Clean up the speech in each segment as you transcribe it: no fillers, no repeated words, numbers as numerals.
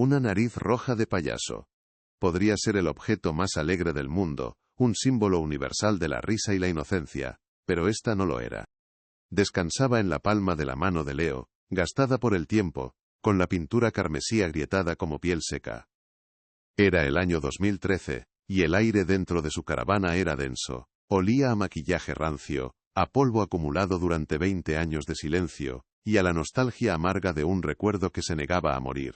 Una nariz roja de payaso. Podría ser el objeto más alegre del mundo, un símbolo universal de la risa y la inocencia, pero esta no lo era. Descansaba en la palma de la mano de Leo, gastada por el tiempo, con la pintura carmesí agrietada como piel seca. Era el año 2013, y el aire dentro de su caravana era denso. Olía a maquillaje rancio, a polvo acumulado durante 20 años de silencio, y a la nostalgia amarga de un recuerdo que se negaba a morir.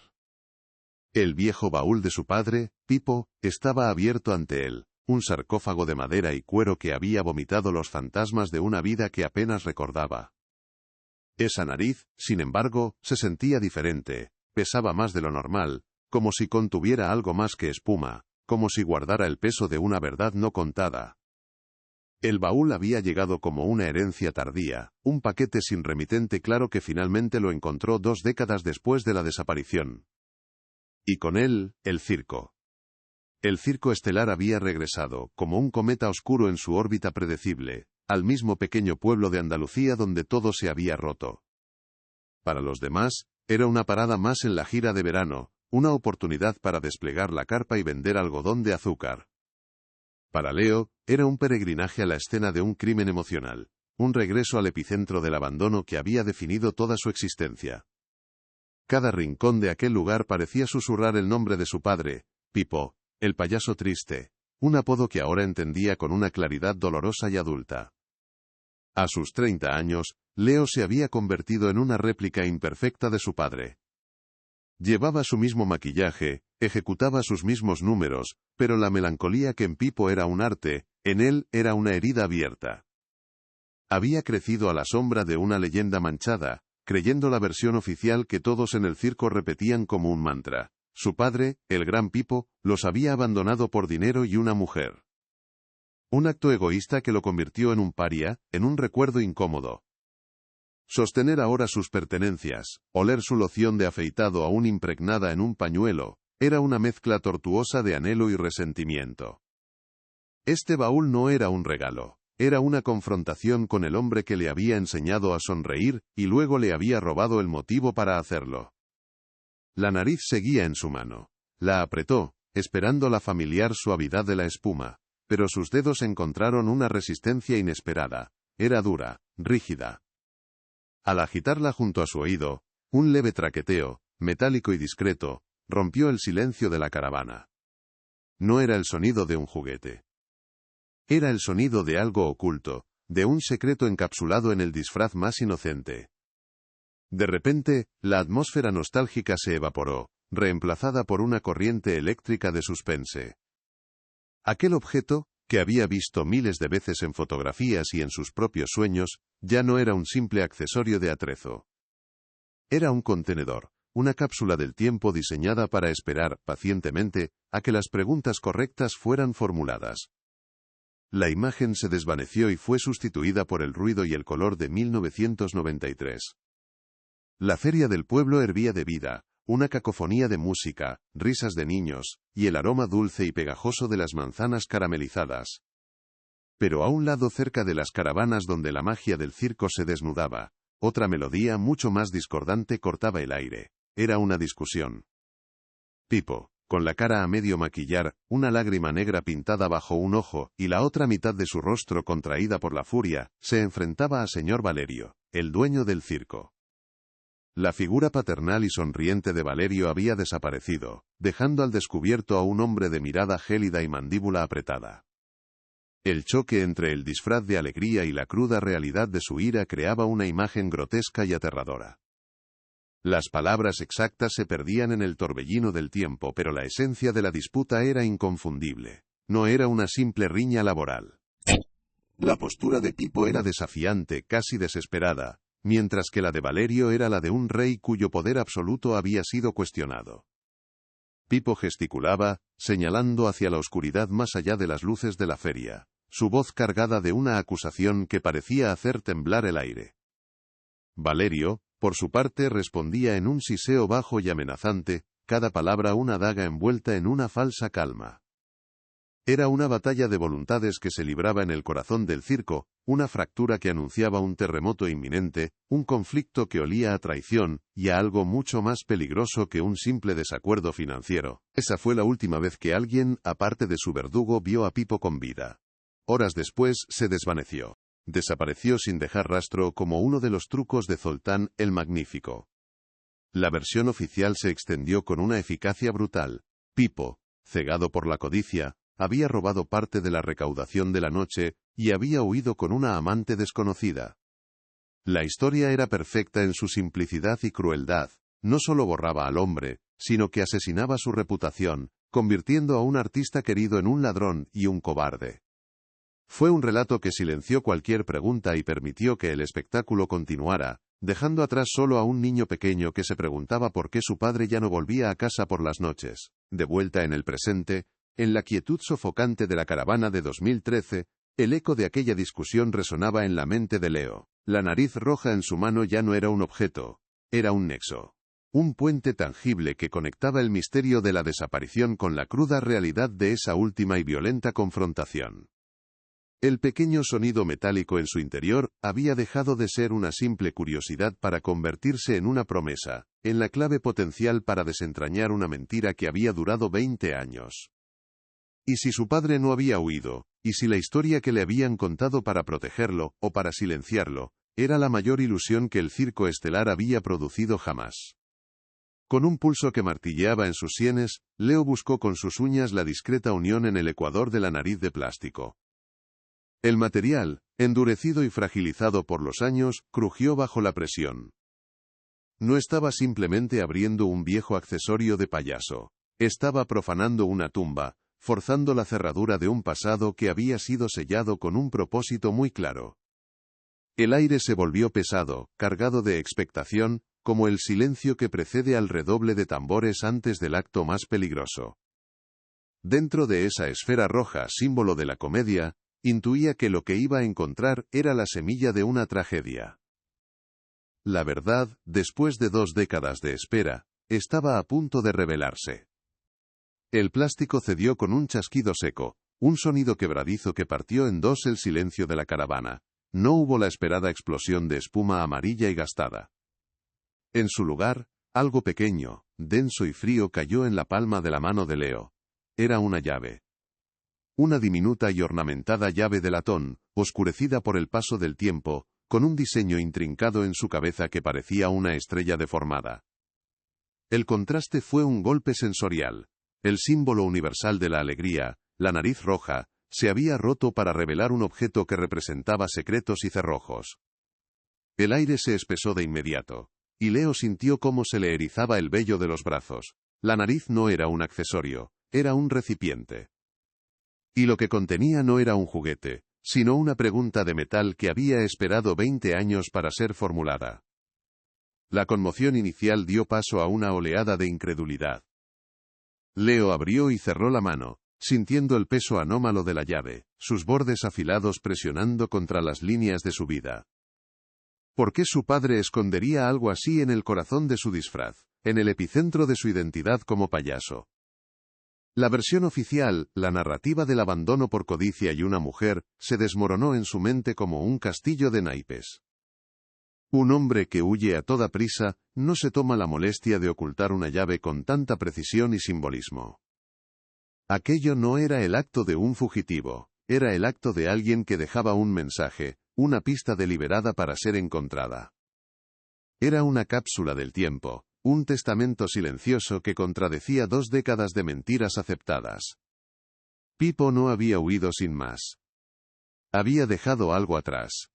El viejo baúl de su padre, Pipo, estaba abierto ante él, un sarcófago de madera y cuero que había vomitado los fantasmas de una vida que apenas recordaba. Esa nariz, sin embargo, se sentía diferente, pesaba más de lo normal, como si contuviera algo más que espuma, como si guardara el peso de una verdad no contada. El baúl había llegado como una herencia tardía, un paquete sin remitente claro que finalmente lo encontró 2 décadas después de la desaparición. Y con él, el circo. El circo estelar había regresado, como un cometa oscuro en su órbita predecible, al mismo pequeño pueblo de Andalucía donde todo se había roto. Para los demás, era una parada más en la gira de verano, una oportunidad para desplegar la carpa y vender algodón de azúcar. Para Leo, era un peregrinaje a la escena de un crimen emocional, un regreso al epicentro del abandono que había definido toda su existencia. Cada rincón de aquel lugar parecía susurrar el nombre de su padre, Pipo, el payaso triste, un apodo que ahora entendía con una claridad dolorosa y adulta. A sus 30 años, Leo se había convertido en una réplica imperfecta de su padre. Llevaba su mismo maquillaje, ejecutaba sus mismos números, pero la melancolía que en Pipo era un arte, en él era una herida abierta. Había crecido a la sombra de una leyenda manchada, creyendo la versión oficial que todos en el circo repetían como un mantra. Su padre, el gran Pipo, los había abandonado por dinero y una mujer. Un acto egoísta que lo convirtió en un paria, en un recuerdo incómodo. Sostener ahora sus pertenencias, oler su loción de afeitado aún impregnada en un pañuelo, era una mezcla tortuosa de anhelo y resentimiento. Este baúl no era un regalo, era una confrontación con el hombre que le había enseñado a sonreír, y luego le había robado el motivo para hacerlo. La nariz seguía en su mano. La apretó, esperando la familiar suavidad de la espuma, pero sus dedos encontraron una resistencia inesperada. Era dura, rígida. Al agitarla junto a su oído, un leve traqueteo, metálico y discreto, rompió el silencio de la caravana. No era el sonido de un juguete. Era el sonido de algo oculto, de un secreto encapsulado en el disfraz más inocente. De repente, la atmósfera nostálgica se evaporó, reemplazada por una corriente eléctrica de suspense. Aquel objeto, que había visto miles de veces en fotografías y en sus propios sueños, ya no era un simple accesorio de atrezo. Era un contenedor, una cápsula del tiempo diseñada para esperar, pacientemente, a que las preguntas correctas fueran formuladas. La imagen se desvaneció y fue sustituida por el ruido y el color de 1993. La feria del pueblo hervía de vida, una cacofonía de música, risas de niños, y el aroma dulce y pegajoso de las manzanas caramelizadas. Pero a un lado cerca de las caravanas donde la magia del circo se desnudaba, otra melodía mucho más discordante cortaba el aire. Era una discusión. Pipo, con la cara a medio maquillar, una lágrima negra pintada bajo un ojo, y la otra mitad de su rostro contraída por la furia, se enfrentaba a señor Valerio, el dueño del circo. La figura paternal y sonriente de Valerio había desaparecido, dejando al descubierto a un hombre de mirada gélida y mandíbula apretada. El choque entre el disfraz de alegría y la cruda realidad de su ira creaba una imagen grotesca y aterradora. Las palabras exactas se perdían en el torbellino del tiempo, pero la esencia de la disputa era inconfundible. No era una simple riña laboral. La postura de Pipo era desafiante, casi desesperada, mientras que la de Valerio era la de un rey cuyo poder absoluto había sido cuestionado. Pipo gesticulaba, señalando hacia la oscuridad más allá de las luces de la feria, su voz cargada de una acusación que parecía hacer temblar el aire. Valerio, por su parte, respondía en un siseo bajo y amenazante, cada palabra una daga envuelta en una falsa calma. Era una batalla de voluntades que se libraba en el corazón del circo, una fractura que anunciaba un terremoto inminente, un conflicto que olía a traición, y a algo mucho más peligroso que un simple desacuerdo financiero. Esa fue la última vez que alguien, aparte de su verdugo, vio a Pipo con vida. Horas después, se desvaneció. Desapareció sin dejar rastro como uno de los trucos de Zoltán el Magnífico. La versión oficial se extendió con una eficacia brutal. Pipo, cegado por la codicia, había robado parte de la recaudación de la noche, y había huido con una amante desconocida. La historia era perfecta en su simplicidad y crueldad, no solo borraba al hombre, sino que asesinaba su reputación, convirtiendo a un artista querido en un ladrón y un cobarde. Fue un relato que silenció cualquier pregunta y permitió que el espectáculo continuara, dejando atrás solo a un niño pequeño que se preguntaba por qué su padre ya no volvía a casa por las noches. De vuelta en el presente, en la quietud sofocante de la caravana de 2013, el eco de aquella discusión resonaba en la mente de Leo. La nariz roja en su mano ya no era un objeto, era un nexo. Un puente tangible que conectaba el misterio de la desaparición con la cruda realidad de esa última y violenta confrontación. El pequeño sonido metálico en su interior había dejado de ser una simple curiosidad para convertirse en una promesa, en la clave potencial para desentrañar una mentira que había durado 20 años. ¿Y si su padre no había huido? ¿Y si la historia que le habían contado para protegerlo, o para silenciarlo, era la mayor ilusión que el circo estelar había producido jamás? Con un pulso que martilleaba en sus sienes, Leo buscó con sus uñas la discreta unión en el ecuador de la nariz de plástico. El material, endurecido y fragilizado por los años, crujió bajo la presión. No estaba simplemente abriendo un viejo accesorio de payaso. Estaba profanando una tumba, forzando la cerradura de un pasado que había sido sellado con un propósito muy claro. El aire se volvió pesado, cargado de expectación, como el silencio que precede al redoble de tambores antes del acto más peligroso. Dentro de esa esfera roja, símbolo de la comedia, intuía que lo que iba a encontrar era la semilla de una tragedia. La verdad, después de 2 décadas de espera, estaba a punto de revelarse. El plástico cedió con un chasquido seco, un sonido quebradizo que partió en dos el silencio de la caravana. No hubo la esperada explosión de espuma amarilla y gastada. En su lugar, algo pequeño, denso y frío cayó en la palma de la mano de Leo. Era una llave. Una diminuta y ornamentada llave de latón, oscurecida por el paso del tiempo, con un diseño intrincado en su cabeza que parecía una estrella deformada. El contraste fue un golpe sensorial. El símbolo universal de la alegría, la nariz roja, se había roto para revelar un objeto que representaba secretos y cerrojos. El aire se espesó de inmediato, y Leo sintió cómo se le erizaba el vello de los brazos. La nariz no era un accesorio, era un recipiente. Y lo que contenía no era un juguete, sino una pregunta de metal que había esperado 20 años para ser formulada. La conmoción inicial dio paso a una oleada de incredulidad. Leo abrió y cerró la mano, sintiendo el peso anómalo de la llave, sus bordes afilados presionando contra las líneas de su vida. ¿Por qué su padre escondería algo así en el corazón de su disfraz, en el epicentro de su identidad como payaso? La versión oficial, la narrativa del abandono por codicia y una mujer, se desmoronó en su mente como un castillo de naipes. Un hombre que huye a toda prisa, no se toma la molestia de ocultar una llave con tanta precisión y simbolismo. Aquello no era el acto de un fugitivo, era el acto de alguien que dejaba un mensaje, una pista deliberada para ser encontrada. Era una cápsula del tiempo, un testamento silencioso que contradecía 2 décadas de mentiras aceptadas. Pipo no había huido sin más. Había dejado algo atrás.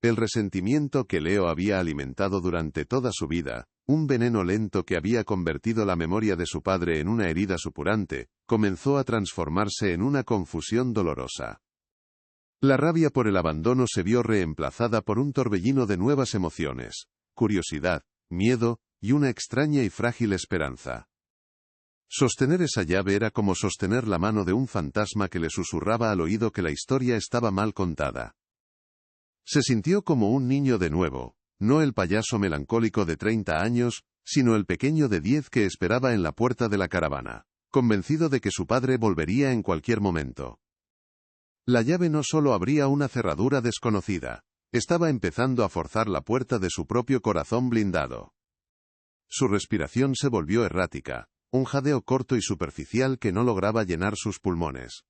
El resentimiento que Leo había alimentado durante toda su vida, un veneno lento que había convertido la memoria de su padre en una herida supurante, comenzó a transformarse en una confusión dolorosa. La rabia por el abandono se vio reemplazada por un torbellino de nuevas emociones, curiosidad, miedo, y una extraña y frágil esperanza. Sostener esa llave era como sostener la mano de un fantasma que le susurraba al oído que la historia estaba mal contada. Se sintió como un niño de nuevo, no el payaso melancólico de 30 años, sino el pequeño de 10 que esperaba en la puerta de la caravana. convencido de que su padre volvería en cualquier momento. La llave no solo abría una cerradura desconocida, estaba empezando a forzar la puerta de su propio corazón blindado. Su respiración se volvió errática, un jadeo corto y superficial que no lograba llenar sus pulmones.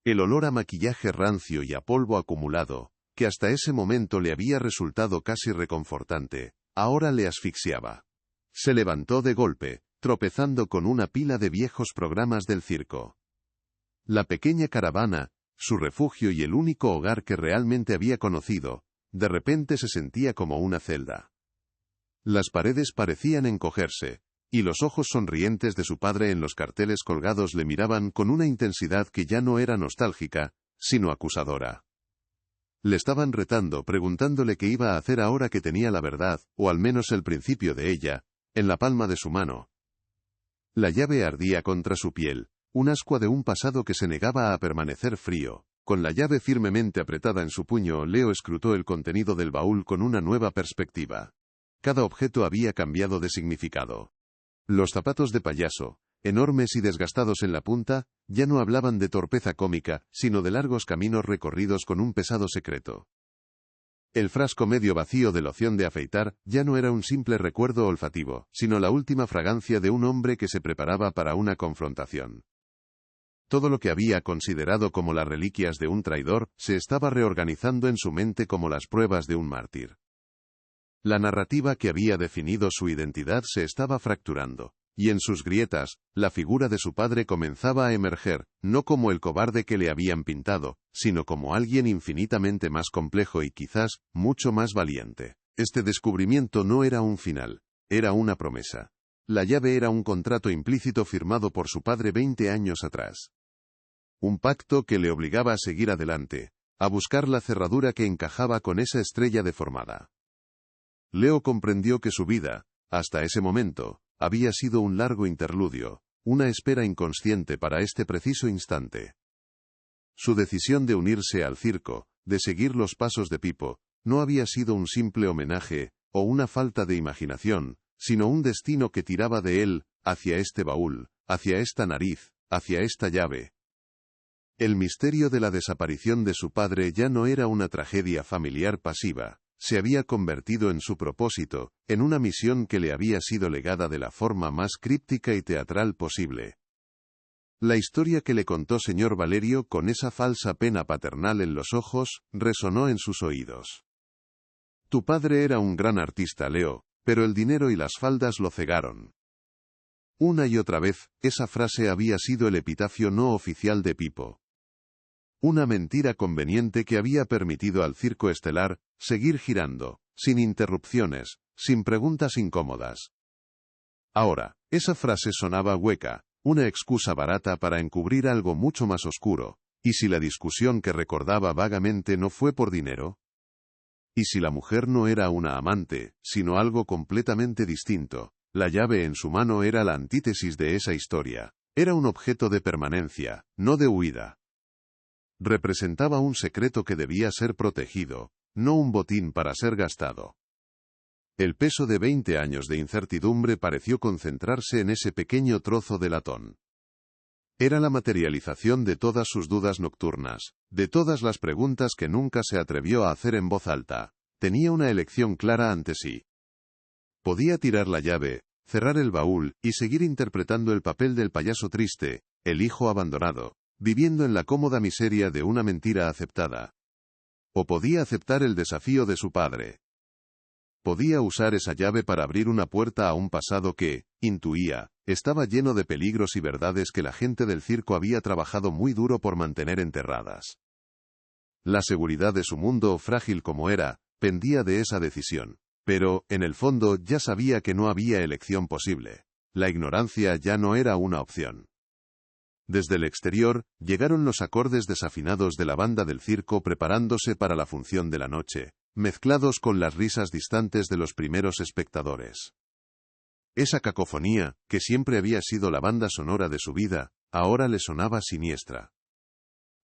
El olor a maquillaje rancio y a polvo acumulado, que hasta ese momento le había resultado casi reconfortante, ahora le asfixiaba. Se levantó de golpe, tropezando con una pila de viejos programas del circo. La pequeña caravana, su refugio y el único hogar que realmente había conocido, de repente se sentía como una celda. Las paredes parecían encogerse, y los ojos sonrientes de su padre en los carteles colgados le miraban con una intensidad que ya no era nostálgica, sino acusadora. Le estaban retando, preguntándole qué iba a hacer ahora que tenía la verdad, o al menos el principio de ella, en la palma de su mano. La llave ardía contra su piel, un ascua de un pasado que se negaba a permanecer frío. Con la llave firmemente apretada en su puño, Leo escrutó el contenido del baúl con una nueva perspectiva. Cada objeto había cambiado de significado. Los zapatos de payaso, enormes y desgastados en la punta, ya no hablaban de torpeza cómica, sino de largos caminos recorridos con un pesado secreto. El frasco medio vacío de loción de afeitar ya no era un simple recuerdo olfativo, sino la última fragancia de un hombre que se preparaba para una confrontación. Todo lo que había considerado como las reliquias de un traidor, se estaba reorganizando en su mente como las pruebas de un mártir. La narrativa que había definido su identidad se estaba fracturando, y en sus grietas, la figura de su padre comenzaba a emerger, no como el cobarde que le habían pintado, sino como alguien infinitamente más complejo y quizás, mucho más valiente. Este descubrimiento no era un final, era una promesa. La llave era un contrato implícito firmado por su padre 20 años atrás. Un pacto que le obligaba a seguir adelante, a buscar la cerradura que encajaba con esa estrella deformada. Leo comprendió que su vida, hasta ese momento, había sido un largo interludio, una espera inconsciente para este preciso instante. Su decisión de unirse al circo, de seguir los pasos de Pipo, no había sido un simple homenaje, o una falta de imaginación, sino un destino que tiraba de él, hacia este baúl, hacia esta nariz, hacia esta llave. El misterio de la desaparición de su padre ya no era una tragedia familiar pasiva, se había convertido en su propósito, en una misión que le había sido legada de la forma más críptica y teatral posible. La historia que le contó señor Valerio con esa falsa pena paternal en los ojos, resonó en sus oídos. Tu padre era un gran artista, Leo, pero el dinero y las faldas lo cegaron. Una y otra vez, esa frase había sido el epitafio no oficial de Pipo. Una mentira conveniente que había permitido al circo estelar seguir girando, sin interrupciones, sin preguntas incómodas. Ahora, esa frase sonaba hueca, una excusa barata para encubrir algo mucho más oscuro. ¿Y si la discusión que recordaba vagamente no fue por dinero? ¿Y si la mujer no era una amante, sino algo completamente distinto? La llave en su mano era la antítesis de esa historia. Era un objeto de permanencia, no de huida. Representaba un secreto que debía ser protegido, no un botín para ser gastado. El peso de 20 años de incertidumbre pareció concentrarse en ese pequeño trozo de latón. Era la materialización de todas sus dudas nocturnas, de todas las preguntas que nunca se atrevió a hacer en voz alta. Tenía una elección clara ante sí. Podía tirar la llave, cerrar el baúl, y seguir interpretando el papel del payaso triste, el hijo abandonado, viviendo en la cómoda miseria de una mentira aceptada. O podía aceptar el desafío de su padre. Podía usar esa llave para abrir una puerta a un pasado que, intuía, estaba lleno de peligros y verdades que la gente del circo había trabajado muy duro por mantener enterradas. La seguridad de su mundo, frágil como era, pendía de esa decisión. Pero, en el fondo, ya sabía que no había elección posible. La ignorancia ya no era una opción. Desde el exterior, llegaron los acordes desafinados de la banda del circo preparándose para la función de la noche, mezclados con las risas distantes de los primeros espectadores. Esa cacofonía, que siempre había sido la banda sonora de su vida, ahora le sonaba siniestra.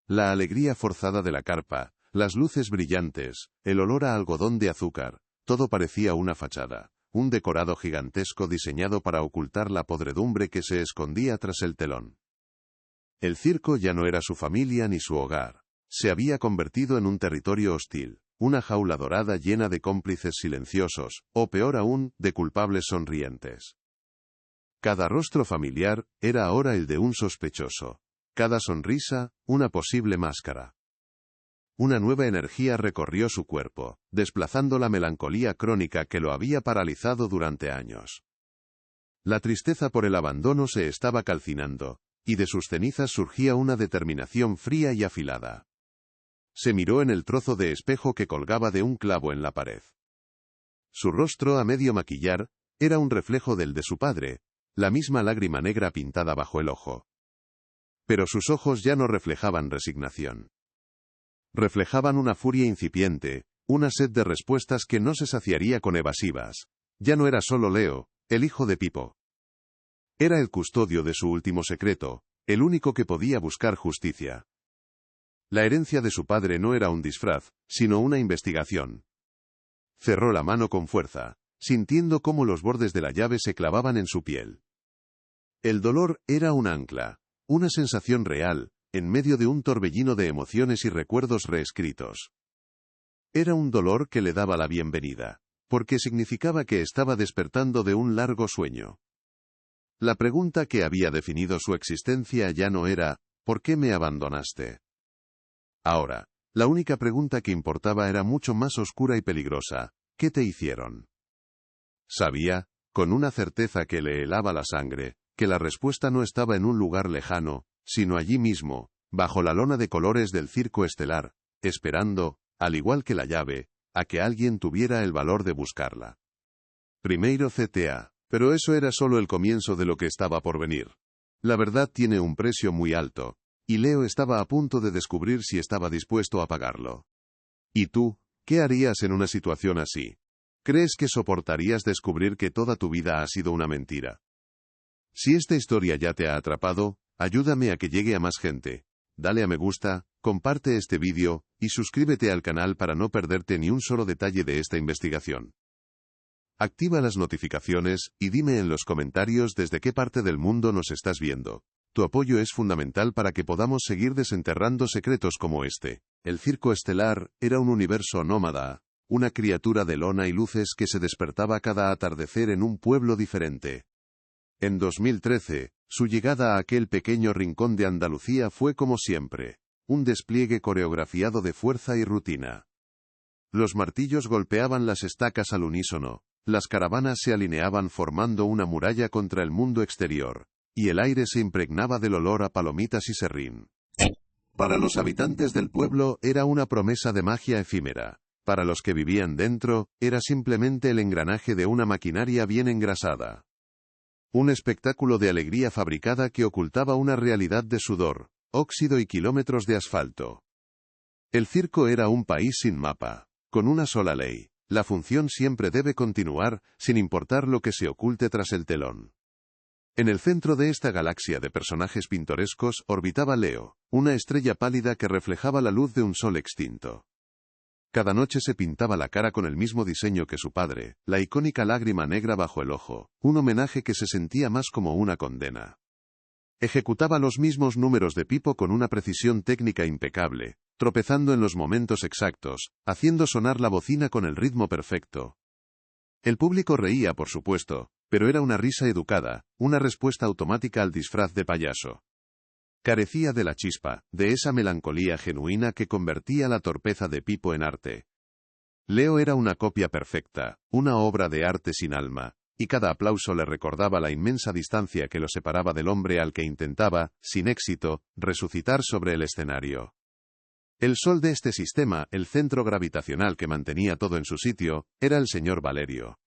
La alegría forzada de la carpa, las luces brillantes, el olor a algodón de azúcar, todo parecía una fachada, un decorado gigantesco diseñado para ocultar la podredumbre que se escondía tras el telón. El circo ya no era su familia ni su hogar. Se había convertido en un territorio hostil, una jaula dorada llena de cómplices silenciosos, o peor aún, de culpables sonrientes. Cada rostro familiar era ahora el de un sospechoso. Cada sonrisa, una posible máscara. Una nueva energía recorrió su cuerpo, desplazando la melancolía crónica que lo había paralizado durante años. La tristeza por el abandono se estaba calcinando, y de sus cenizas surgía una determinación fría y afilada. Se miró en el trozo de espejo que colgaba de un clavo en la pared. Su rostro, a medio maquillar, era un reflejo del de su padre, la misma lágrima negra pintada bajo el ojo. Pero sus ojos ya no reflejaban resignación. Reflejaban una furia incipiente, una sed de respuestas que no se saciaría con evasivas. Ya no era solo Leo, el hijo de Pipo. Era el custodio de su último secreto, el único que podía buscar justicia. La herencia de su padre no era un disfraz, sino una investigación. Cerró la mano con fuerza, sintiendo cómo los bordes de la llave se clavaban en su piel. El dolor era un ancla, una sensación real, en medio de un torbellino de emociones y recuerdos reescritos. Era un dolor que le daba la bienvenida, porque significaba que estaba despertando de un largo sueño. La pregunta que había definido su existencia ya no era, ¿por qué me abandonaste? Ahora, la única pregunta que importaba era mucho más oscura y peligrosa, ¿qué te hicieron? Sabía, con una certeza que le helaba la sangre, que la respuesta no estaba en un lugar lejano, sino allí mismo, bajo la lona de colores del circo estelar, esperando, al igual que la llave, a que alguien tuviera el valor de buscarla. Primeiro CTA, pero eso era solo el comienzo de lo que estaba por venir. La verdad tiene un precio muy alto, y Leo estaba a punto de descubrir si estaba dispuesto a pagarlo. ¿Y tú, qué harías en una situación así? ¿Crees que soportarías descubrir que toda tu vida ha sido una mentira? Si esta historia ya te ha atrapado, ayúdame a que llegue a más gente. Dale a me gusta, comparte este vídeo, y suscríbete al canal para no perderte ni un solo detalle de esta investigación. Activa las notificaciones, y dime en los comentarios desde qué parte del mundo nos estás viendo. Tu apoyo es fundamental para que podamos seguir desenterrando secretos como este. El circo estelar era un universo nómada, una criatura de lona y luces que se despertaba cada atardecer en un pueblo diferente. En 2013, su llegada a aquel pequeño rincón de Andalucía fue como siempre, un despliegue coreografiado de fuerza y rutina. Los martillos golpeaban las estacas al unísono, las caravanas se alineaban formando una muralla contra el mundo exterior, y el aire se impregnaba del olor a palomitas y serrín. Para los habitantes del pueblo era una promesa de magia efímera. Para los que vivían dentro, era simplemente el engranaje de una maquinaria bien engrasada. Un espectáculo de alegría fabricada que ocultaba una realidad de sudor, óxido y kilómetros de asfalto. El circo era un país sin mapa, con una sola ley. La función siempre debe continuar, sin importar lo que se oculte tras el telón. En el centro de esta galaxia de personajes pintorescos orbitaba Leo, una estrella pálida que reflejaba la luz de un sol extinto. Cada noche se pintaba la cara con el mismo diseño que su padre, la icónica lágrima negra bajo el ojo, un homenaje que se sentía más como una condena. Ejecutaba los mismos números de Pipo con una precisión técnica impecable, tropezando en los momentos exactos, haciendo sonar la bocina con el ritmo perfecto. El público reía, por supuesto, pero era una risa educada, una respuesta automática al disfraz de payaso. Carecía de la chispa, de esa melancolía genuina que convertía la torpeza de Pipo en arte. Leo era una copia perfecta, una obra de arte sin alma, y cada aplauso le recordaba la inmensa distancia que lo separaba del hombre al que intentaba, sin éxito, resucitar sobre el escenario. El sol de este sistema, el centro gravitacional que mantenía todo en su sitio, era el señor Valerio.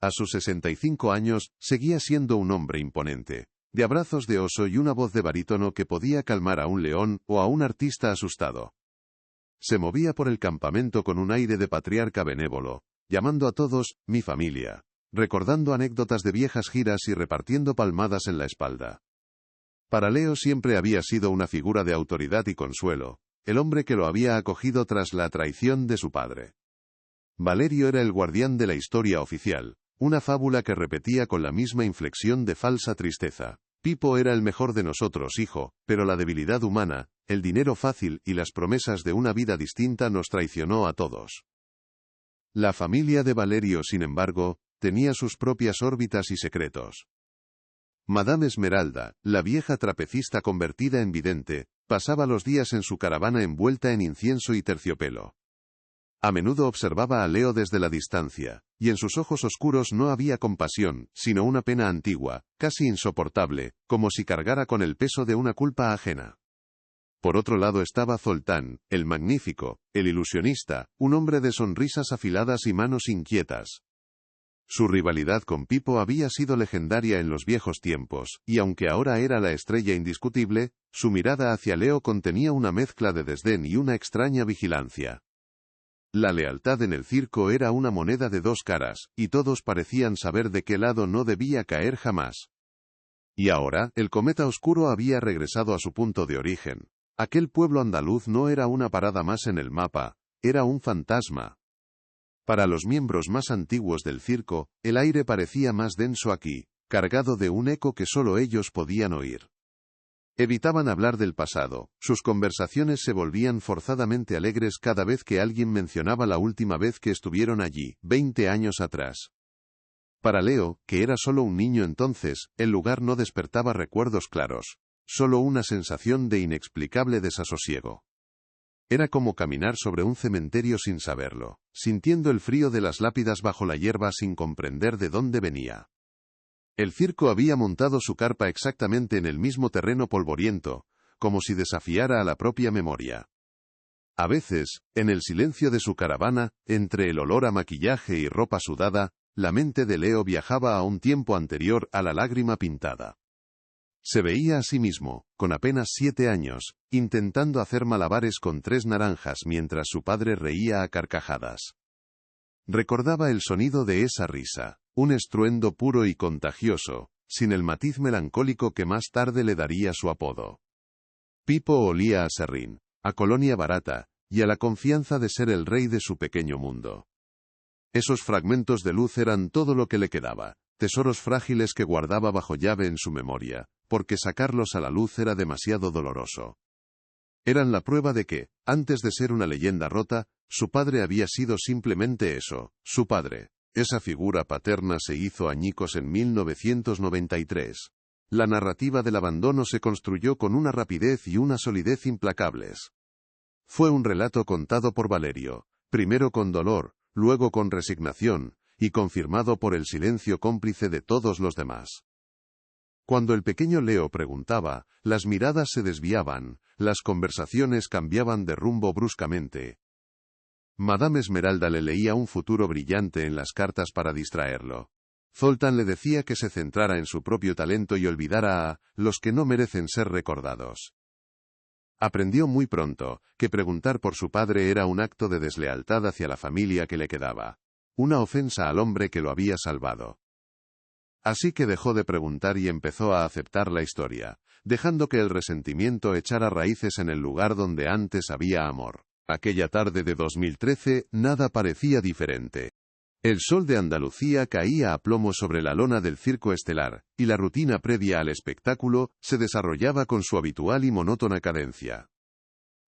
A sus 65 años, seguía siendo un hombre imponente, de abrazos de oso y una voz de barítono que podía calmar a un león o a un artista asustado. Se movía por el campamento con un aire de patriarca benévolo, llamando a todos, mi familia, recordando anécdotas de viejas giras y repartiendo palmadas en la espalda. Para Leo siempre había sido una figura de autoridad y consuelo, el hombre que lo había acogido tras la traición de su padre. Valerio era el guardián de la historia oficial, una fábula que repetía con la misma inflexión de falsa tristeza. Pipo era el mejor de nosotros, hijo, pero la debilidad humana, el dinero fácil y las promesas de una vida distinta nos traicionó a todos. La familia de Valerio, sin embargo, tenía sus propias órbitas y secretos. Madame Esmeralda, la vieja trapecista convertida en vidente, pasaba los días en su caravana envuelta en incienso y terciopelo. A menudo observaba a Leo desde la distancia, y en sus ojos oscuros no había compasión, sino una pena antigua, casi insoportable, como si cargara con el peso de una culpa ajena. Por otro lado estaba Zoltán, el magnífico, el ilusionista, un hombre de sonrisas afiladas y manos inquietas. Su rivalidad con Pipo había sido legendaria en los viejos tiempos, y aunque ahora era la estrella indiscutible, su mirada hacia Leo contenía una mezcla de desdén y una extraña vigilancia. La lealtad en el circo era una moneda de dos caras, y todos parecían saber de qué lado no debía caer jamás. Y ahora, el cometa oscuro había regresado a su punto de origen. Aquel pueblo andaluz no era una parada más en el mapa, era un fantasma. Para los miembros más antiguos del circo, el aire parecía más denso aquí, cargado de un eco que solo ellos podían oír. Evitaban hablar del pasado, sus conversaciones se volvían forzadamente alegres cada vez que alguien mencionaba la última vez que estuvieron allí, 20 años atrás. Para Leo, que era solo un niño entonces, el lugar no despertaba recuerdos claros, solo una sensación de inexplicable desasosiego. Era como caminar sobre un cementerio sin saberlo, sintiendo el frío de las lápidas bajo la hierba sin comprender de dónde venía. El circo había montado su carpa exactamente en el mismo terreno polvoriento, como si desafiara a la propia memoria. A veces, en el silencio de su caravana, entre el olor a maquillaje y ropa sudada, la mente de Leo viajaba a un tiempo anterior a la lágrima pintada. Se veía a sí mismo, con apenas 7 años, intentando hacer malabares con 3 naranjas mientras su padre reía a carcajadas. Recordaba el sonido de esa risa, un estruendo puro y contagioso, sin el matiz melancólico que más tarde le daría su apodo. Pipo olía a serrín, a colonia barata, y a la confianza de ser el rey de su pequeño mundo. Esos fragmentos de luz eran todo lo que le quedaba, tesoros frágiles que guardaba bajo llave en su memoria, porque sacarlos a la luz era demasiado doloroso. Eran la prueba de que, antes de ser una leyenda rota, su padre había sido simplemente eso, su padre. Esa figura paterna se hizo añicos en 1993. La narrativa del abandono se construyó con una rapidez y una solidez implacables. Fue un relato contado por Valerio, primero con dolor, luego con resignación, y confirmado por el silencio cómplice de todos los demás. Cuando el pequeño Leo preguntaba, las miradas se desviaban, las conversaciones cambiaban de rumbo bruscamente. Madame Esmeralda le leía un futuro brillante en las cartas para distraerlo. Zoltán le decía que se centrara en su propio talento y olvidara a los que no merecen ser recordados. Aprendió muy pronto que preguntar por su padre era un acto de deslealtad hacia la familia que le quedaba, una ofensa al hombre que lo había salvado. Así que dejó de preguntar y empezó a aceptar la historia, dejando que el resentimiento echara raíces en el lugar donde antes había amor. Aquella tarde de 2013, nada parecía diferente. El sol de Andalucía caía a plomo sobre la lona del circo estelar, y la rutina previa al espectáculo se desarrollaba con su habitual y monótona cadencia.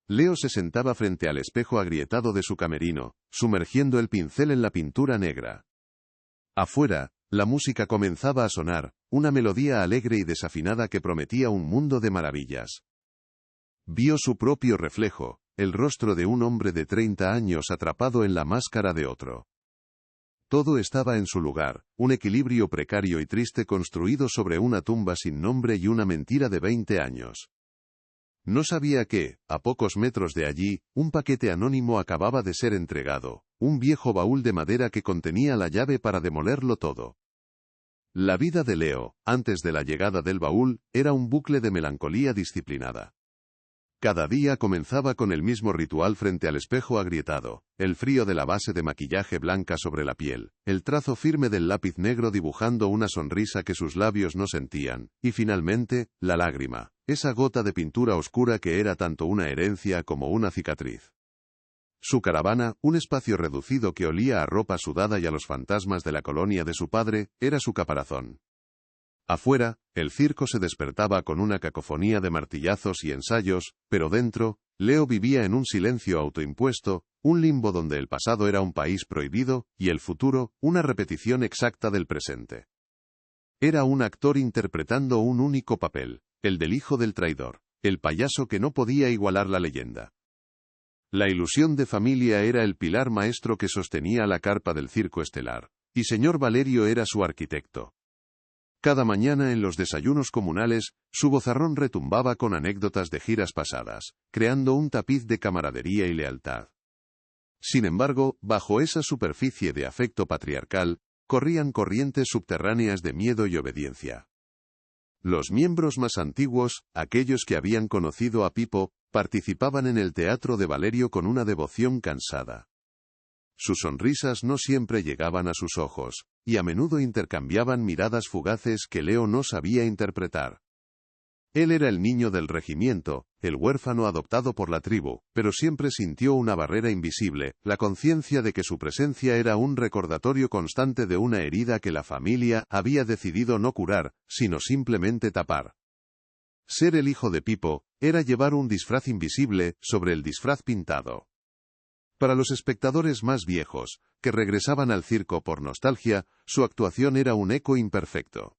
Leo se sentaba frente al espejo agrietado de su camerino, sumergiendo el pincel en la pintura negra. Afuera, la música comenzaba a sonar, una melodía alegre y desafinada que prometía un mundo de maravillas. Vio su propio reflejo, el rostro de un hombre de 30 años atrapado en la máscara de otro. Todo estaba en su lugar, un equilibrio precario y triste construido sobre una tumba sin nombre y una mentira de 20 años. No sabía que, a pocos metros de allí, un paquete anónimo acababa de ser entregado, un viejo baúl de madera que contenía la llave para demolerlo todo. La vida de Leo, antes de la llegada del baúl, era un bucle de melancolía disciplinada. Cada día comenzaba con el mismo ritual frente al espejo agrietado, el frío de la base de maquillaje blanca sobre la piel, el trazo firme del lápiz negro dibujando una sonrisa que sus labios no sentían, y finalmente, la lágrima, esa gota de pintura oscura que era tanto una herencia como una cicatriz. Su caravana, un espacio reducido que olía a ropa sudada y a los fantasmas de la colonia de su padre, era su caparazón. Afuera, el circo se despertaba con una cacofonía de martillazos y ensayos, pero dentro, Leo vivía en un silencio autoimpuesto, un limbo donde el pasado era un país prohibido, y el futuro, una repetición exacta del presente. Era un actor interpretando un único papel, el del hijo del traidor, el payaso que no podía igualar la leyenda. La ilusión de familia era el pilar maestro que sostenía la carpa del circo estelar, y señor Valerio era su arquitecto. Cada mañana en los desayunos comunales, su vozarrón retumbaba con anécdotas de giras pasadas, creando un tapiz de camaradería y lealtad. Sin embargo, bajo esa superficie de afecto patriarcal, corrían corrientes subterráneas de miedo y obediencia. Los miembros más antiguos, aquellos que habían conocido a Pipo, participaban en el teatro de Valerio con una devoción cansada. Sus sonrisas no siempre llegaban a sus ojos, y a menudo intercambiaban miradas fugaces que Leo no sabía interpretar. Él era el niño del regimiento, el huérfano adoptado por la tribu, pero siempre sintió una barrera invisible, la conciencia de que su presencia era un recordatorio constante de una herida que la familia había decidido no curar, sino simplemente tapar. Ser el hijo de Pipo era llevar un disfraz invisible sobre el disfraz pintado. Para los espectadores más viejos, que regresaban al circo por nostalgia, su actuación era un eco imperfecto.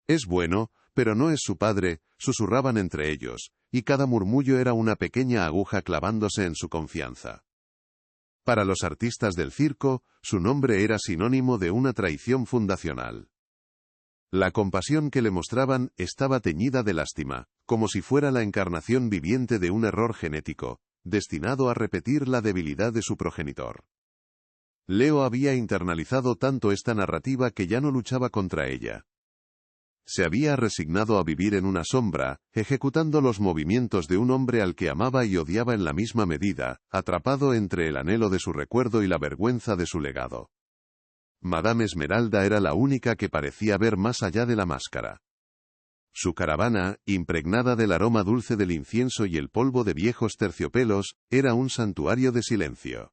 «Es bueno, pero no es su padre», susurraban entre ellos, y cada murmullo era una pequeña aguja clavándose en su confianza. Para los artistas del circo, su nombre era sinónimo de una traición fundacional. La compasión que le mostraban estaba teñida de lástima, como si fuera la encarnación viviente de un error genético, destinado a repetir la debilidad de su progenitor. Leo había internalizado tanto esta narrativa que ya no luchaba contra ella. Se había resignado a vivir en una sombra, ejecutando los movimientos de un hombre al que amaba y odiaba en la misma medida, atrapado entre el anhelo de su recuerdo y la vergüenza de su legado. Madame Esmeralda era la única que parecía ver más allá de la máscara. Su caravana, impregnada del aroma dulce del incienso y el polvo de viejos terciopelos, era un santuario de silencio.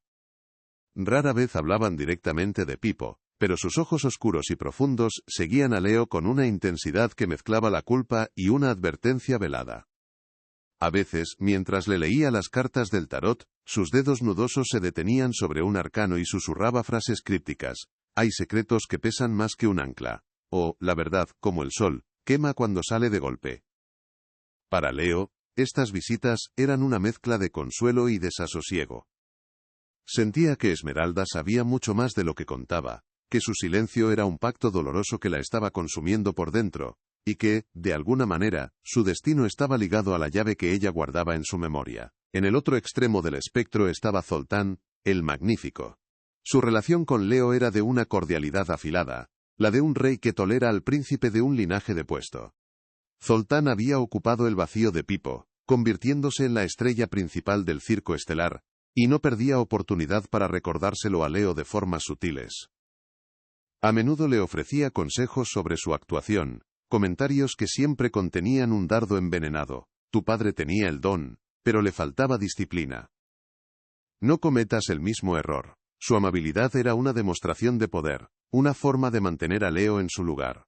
Rara vez hablaban directamente de Pipo, pero sus ojos oscuros y profundos seguían a Leo con una intensidad que mezclaba la culpa y una advertencia velada. A veces, mientras le leía las cartas del tarot, sus dedos nudosos se detenían sobre un arcano y susurraba frases crípticas. «Hay secretos que pesan más que un ancla», o «La verdad, como el sol, quema cuando sale de golpe». Para Leo, estas visitas eran una mezcla de consuelo y desasosiego. Sentía que Esmeralda sabía mucho más de lo que contaba, que su silencio era un pacto doloroso que la estaba consumiendo por dentro, y que, de alguna manera, su destino estaba ligado a la llave que ella guardaba en su memoria. En el otro extremo del espectro estaba Zoltán, el magnífico. Su relación con Leo era de una cordialidad afilada, la de un rey que tolera al príncipe de un linaje depuesto. Zoltán había ocupado el vacío de Pipo, convirtiéndose en la estrella principal del circo estelar, y no perdía oportunidad para recordárselo a Leo de formas sutiles. A menudo le ofrecía consejos sobre su actuación, comentarios que siempre contenían un dardo envenenado. «Tu padre tenía el don, pero le faltaba disciplina. No cometas el mismo error». Su amabilidad era una demostración de poder, una forma de mantener a Leo en su lugar.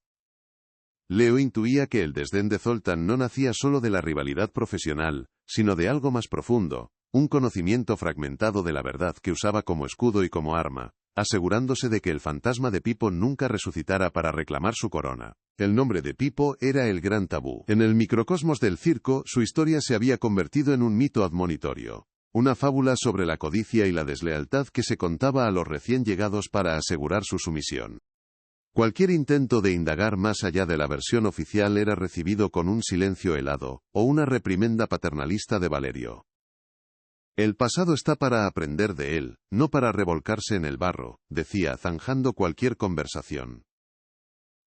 Leo intuía que el desdén de Zoltán no nacía solo de la rivalidad profesional, sino de algo más profundo, un conocimiento fragmentado de la verdad que usaba como escudo y como arma, asegurándose de que el fantasma de Pipo nunca resucitara para reclamar su corona. El nombre de Pipo era el gran tabú. En el microcosmos del circo, su historia se había convertido en un mito admonitorio. Una fábula sobre la codicia y la deslealtad que se contaba a los recién llegados para asegurar su sumisión. Cualquier intento de indagar más allá de la versión oficial era recibido con un silencio helado, o una reprimenda paternalista de Valerio. «El pasado está para aprender de él, no para revolcarse en el barro», decía zanjando cualquier conversación.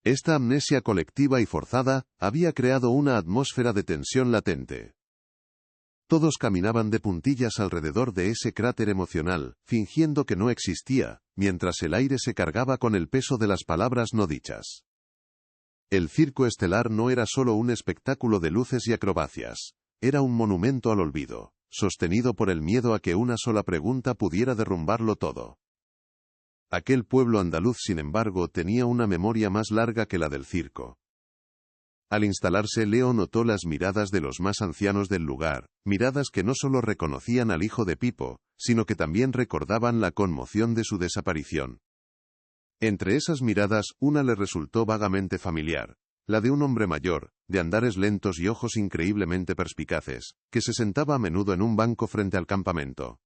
Esta amnesia colectiva y forzada había creado una atmósfera de tensión latente. Todos caminaban de puntillas alrededor de ese cráter emocional, fingiendo que no existía, mientras el aire se cargaba con el peso de las palabras no dichas. El circo estelar no era solo un espectáculo de luces y acrobacias, era un monumento al olvido, sostenido por el miedo a que una sola pregunta pudiera derrumbarlo todo. Aquel pueblo andaluz, sin embargo, tenía una memoria más larga que la del circo. Al instalarse, Leo notó las miradas de los más ancianos del lugar, miradas que no solo reconocían al hijo de Pipo, sino que también recordaban la conmoción de su desaparición. Entre esas miradas, una le resultó vagamente familiar, la de un hombre mayor, de andares lentos y ojos increíblemente perspicaces, que se sentaba a menudo en un banco frente al campamento.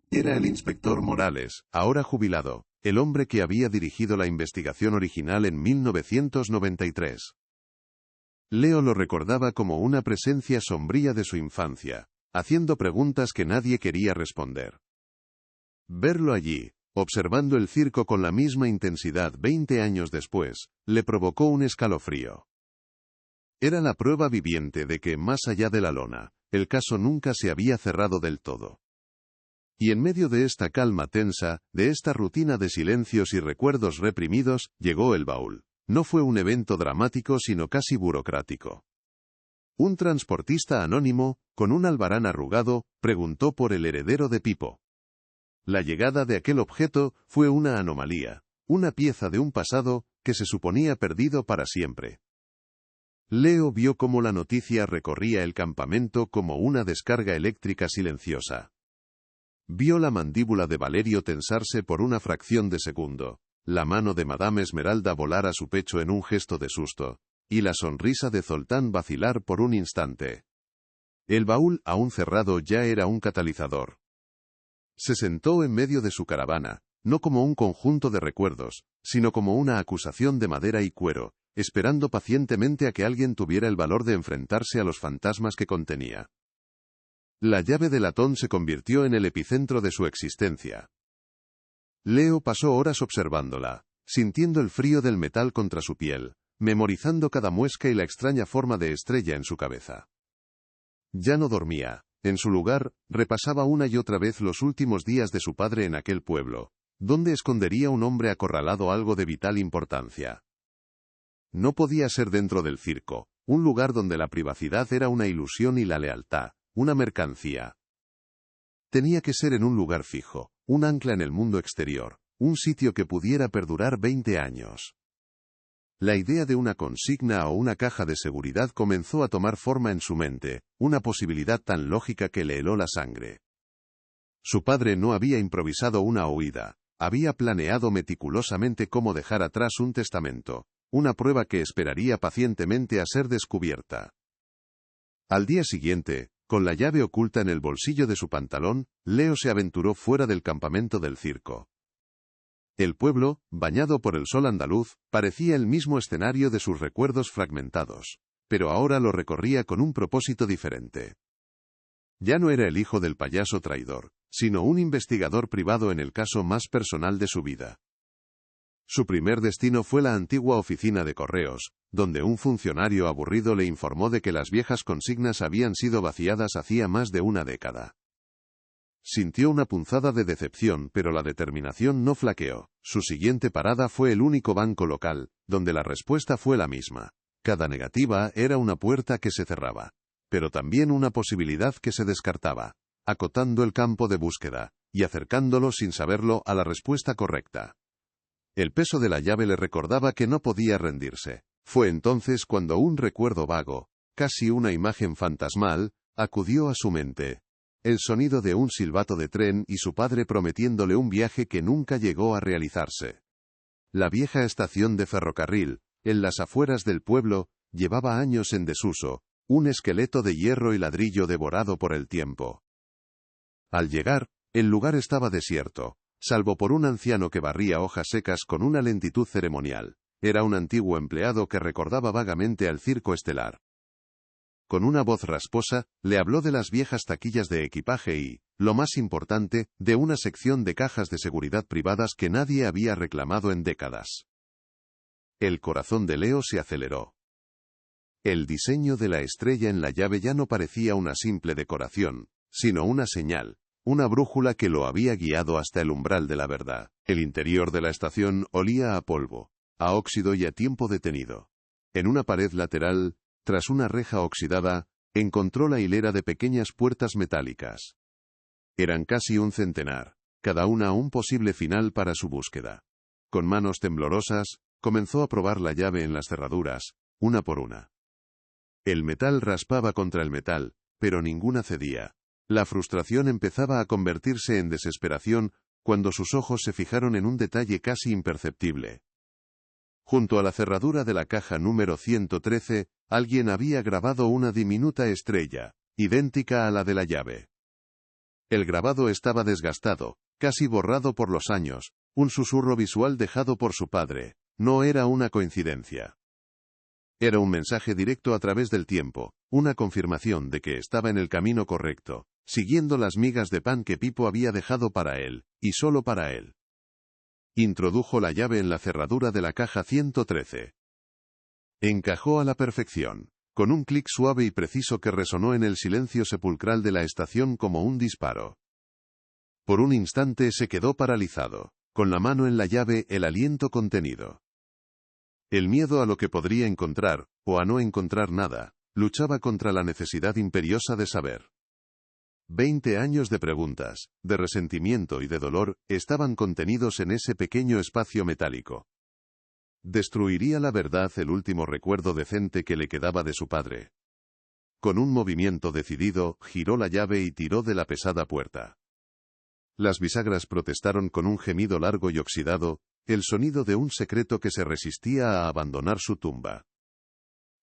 Era el inspector Morales, ahora jubilado, el hombre que había dirigido la investigación original en 1993. Leo lo recordaba como una presencia sombría de su infancia, haciendo preguntas que nadie quería responder. Verlo allí, observando el circo con la misma intensidad 20 años después, le provocó un escalofrío. Era la prueba viviente de que, más allá de la lona, el caso nunca se había cerrado del todo. Y en medio de esta calma tensa, de esta rutina de silencios y recuerdos reprimidos, llegó el baúl. No fue un evento dramático sino casi burocrático. Un transportista anónimo, con un albarán arrugado, preguntó por el heredero de Pipo. La llegada de aquel objeto fue una anomalía, una pieza de un pasado que se suponía perdido para siempre. Leo vio cómo la noticia recorría el campamento como una descarga eléctrica silenciosa. Vio la mandíbula de Valerio tensarse por una fracción de segundo, la mano de Madame Esmeralda volar a su pecho en un gesto de susto, y la sonrisa de Zoltán vacilar por un instante. El baúl, aún cerrado, ya era un catalizador. Se sentó en medio de su caravana, no como un conjunto de recuerdos, sino como una acusación de madera y cuero, esperando pacientemente a que alguien tuviera el valor de enfrentarse a los fantasmas que contenía. La llave de latón se convirtió en el epicentro de su existencia. Leo pasó horas observándola, sintiendo el frío del metal contra su piel, memorizando cada muesca y la extraña forma de estrella en su cabeza. Ya no dormía. En su lugar, repasaba una y otra vez los últimos días de su padre en aquel pueblo, donde escondería un hombre acorralado algo de vital importancia. No podía ser dentro del circo, un lugar donde la privacidad era una ilusión y la lealtad, una mercancía. Tenía que ser en un lugar fijo, un ancla en el mundo exterior, un sitio que pudiera perdurar 20 años. La idea de una consigna o una caja de seguridad comenzó a tomar forma en su mente, una posibilidad tan lógica que le heló la sangre. Su padre no había improvisado una huida, había planeado meticulosamente cómo dejar atrás un testamento, una prueba que esperaría pacientemente a ser descubierta. Al día siguiente, con la llave oculta en el bolsillo de su pantalón, Leo se aventuró fuera del campamento del circo. El pueblo, bañado por el sol andaluz, parecía el mismo escenario de sus recuerdos fragmentados, pero ahora lo recorría con un propósito diferente. Ya no era el hijo del payaso traidor, sino un investigador privado en el caso más personal de su vida. Su primer destino fue la antigua oficina de correos, donde un funcionario aburrido le informó de que las viejas consignas habían sido vaciadas hacía más de una década. Sintió una punzada de decepción, pero la determinación no flaqueó. Su siguiente parada fue el único banco local, donde la respuesta fue la misma. Cada negativa era una puerta que se cerraba, pero también una posibilidad que se descartaba, acotando el campo de búsqueda, y acercándolo sin saberlo a la respuesta correcta. El peso de la llave le recordaba que no podía rendirse. Fue entonces cuando un recuerdo vago, casi una imagen fantasmal, acudió a su mente. El sonido de un silbato de tren y su padre prometiéndole un viaje que nunca llegó a realizarse. La vieja estación de ferrocarril, en las afueras del pueblo, llevaba años en desuso, un esqueleto de hierro y ladrillo devorado por el tiempo. Al llegar, el lugar estaba desierto, salvo por un anciano que barría hojas secas con una lentitud ceremonial. Era un antiguo empleado que recordaba vagamente al circo estelar. Con una voz rasposa, le habló de las viejas taquillas de equipaje y, lo más importante, de una sección de cajas de seguridad privadas que nadie había reclamado en décadas. El corazón de Leo se aceleró. El diseño de la estrella en la llave ya no parecía una simple decoración, sino una señal, una brújula que lo había guiado hasta el umbral de la verdad. El interior de la estación olía a polvo, a óxido y a tiempo detenido. En una pared lateral, tras una reja oxidada, encontró la hilera de pequeñas puertas metálicas. Eran casi un centenar, cada una un posible final para su búsqueda. Con manos temblorosas, comenzó a probar la llave en las cerraduras, una por una. El metal raspaba contra el metal, pero ninguna cedía. La frustración empezaba a convertirse en desesperación cuando sus ojos se fijaron en un detalle casi imperceptible. Junto a la cerradura de la caja número 113, alguien había grabado una diminuta estrella, idéntica a la de la llave. El grabado estaba desgastado, casi borrado por los años, un susurro visual dejado por su padre. No era una coincidencia. Era un mensaje directo a través del tiempo, una confirmación de que estaba en el camino correcto, siguiendo las migas de pan que Pipo había dejado para él, y solo para él. Introdujo la llave en la cerradura de la caja 113. Encajó a la perfección, con un clic suave y preciso que resonó en el silencio sepulcral de la estación como un disparo. Por un instante se quedó paralizado, con la mano en la llave, el aliento contenido. El miedo a lo que podría encontrar, o a no encontrar nada, luchaba contra la necesidad imperiosa de saber. 20 años de preguntas, de resentimiento y de dolor, estaban contenidos en ese pequeño espacio metálico. ¿Destruiría la verdad el último recuerdo decente que le quedaba de su padre? Con un movimiento decidido, giró la llave y tiró de la pesada puerta. Las bisagras protestaron con un gemido largo y oxidado, el sonido de un secreto que se resistía a abandonar su tumba.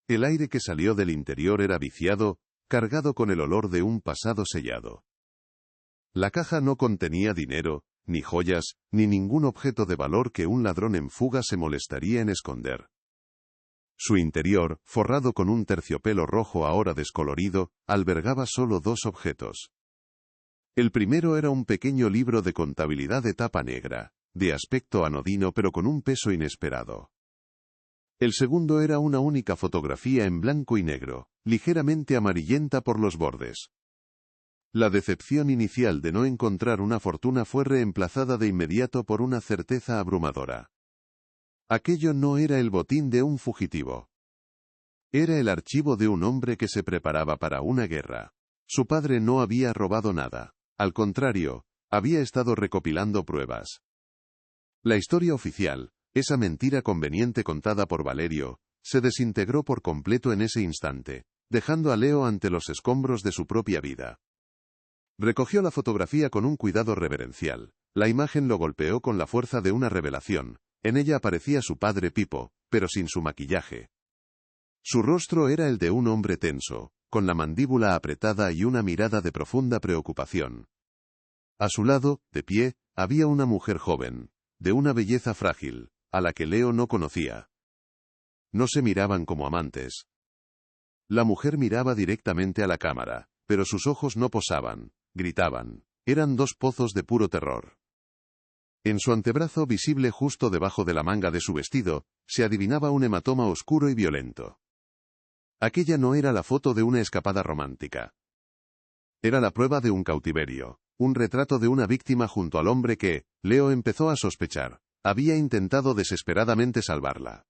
El aire que salió del interior era viciado, cargado con el olor de un pasado sellado. La caja no contenía dinero, ni joyas, ni ningún objeto de valor que un ladrón en fuga se molestaría en esconder. Su interior, forrado con un terciopelo rojo ahora descolorido, albergaba solo dos objetos. El primero era un pequeño libro de contabilidad de tapa negra, de aspecto anodino pero con un peso inesperado. El segundo era una única fotografía en blanco y negro, ligeramente amarillenta por los bordes. La decepción inicial de no encontrar una fortuna fue reemplazada de inmediato por una certeza abrumadora. Aquello no era el botín de un fugitivo. Era el archivo de un hombre que se preparaba para una guerra. Su padre no había robado nada. Al contrario, había estado recopilando pruebas. La historia oficial, esa mentira conveniente contada por Valerio, se desintegró por completo en ese instante, dejando a Leo ante los escombros de su propia vida. Recogió la fotografía con un cuidado reverencial. La imagen lo golpeó con la fuerza de una revelación. En ella aparecía su padre Pipo, pero sin su maquillaje. Su rostro era el de un hombre tenso, con la mandíbula apretada y una mirada de profunda preocupación. A su lado, de pie, había una mujer joven, de una belleza frágil, a la que Leo no conocía. No se miraban como amantes. La mujer miraba directamente a la cámara, pero sus ojos no posaban, gritaban. Eran dos pozos de puro terror. En su antebrazo, visible justo debajo de la manga de su vestido, se adivinaba un hematoma oscuro y violento. Aquella no era la foto de una escapada romántica. Era la prueba de un cautiverio, un retrato de una víctima junto al hombre que, Leo empezó a sospechar, había intentado desesperadamente salvarla.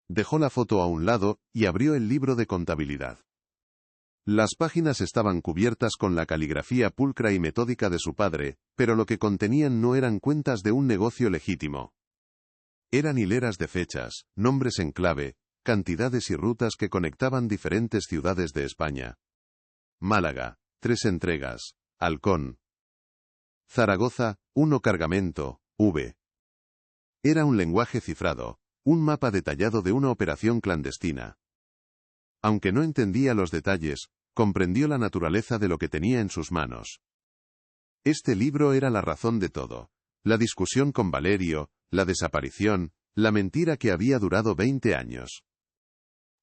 Dejó la foto a un lado, y abrió el libro de contabilidad. Las páginas estaban cubiertas con la caligrafía pulcra y metódica de su padre, pero lo que contenían no eran cuentas de un negocio legítimo. Eran hileras de fechas, nombres en clave, cantidades y rutas que conectaban diferentes ciudades de España. Málaga, 3 entregas, Halcón. Zaragoza, 1 cargamento, V. Era un lenguaje cifrado, un mapa detallado de una operación clandestina. Aunque no entendía los detalles, comprendió la naturaleza de lo que tenía en sus manos. Este libro era la razón de todo. La discusión con Valerio, la desaparición, la mentira que había durado 20 años.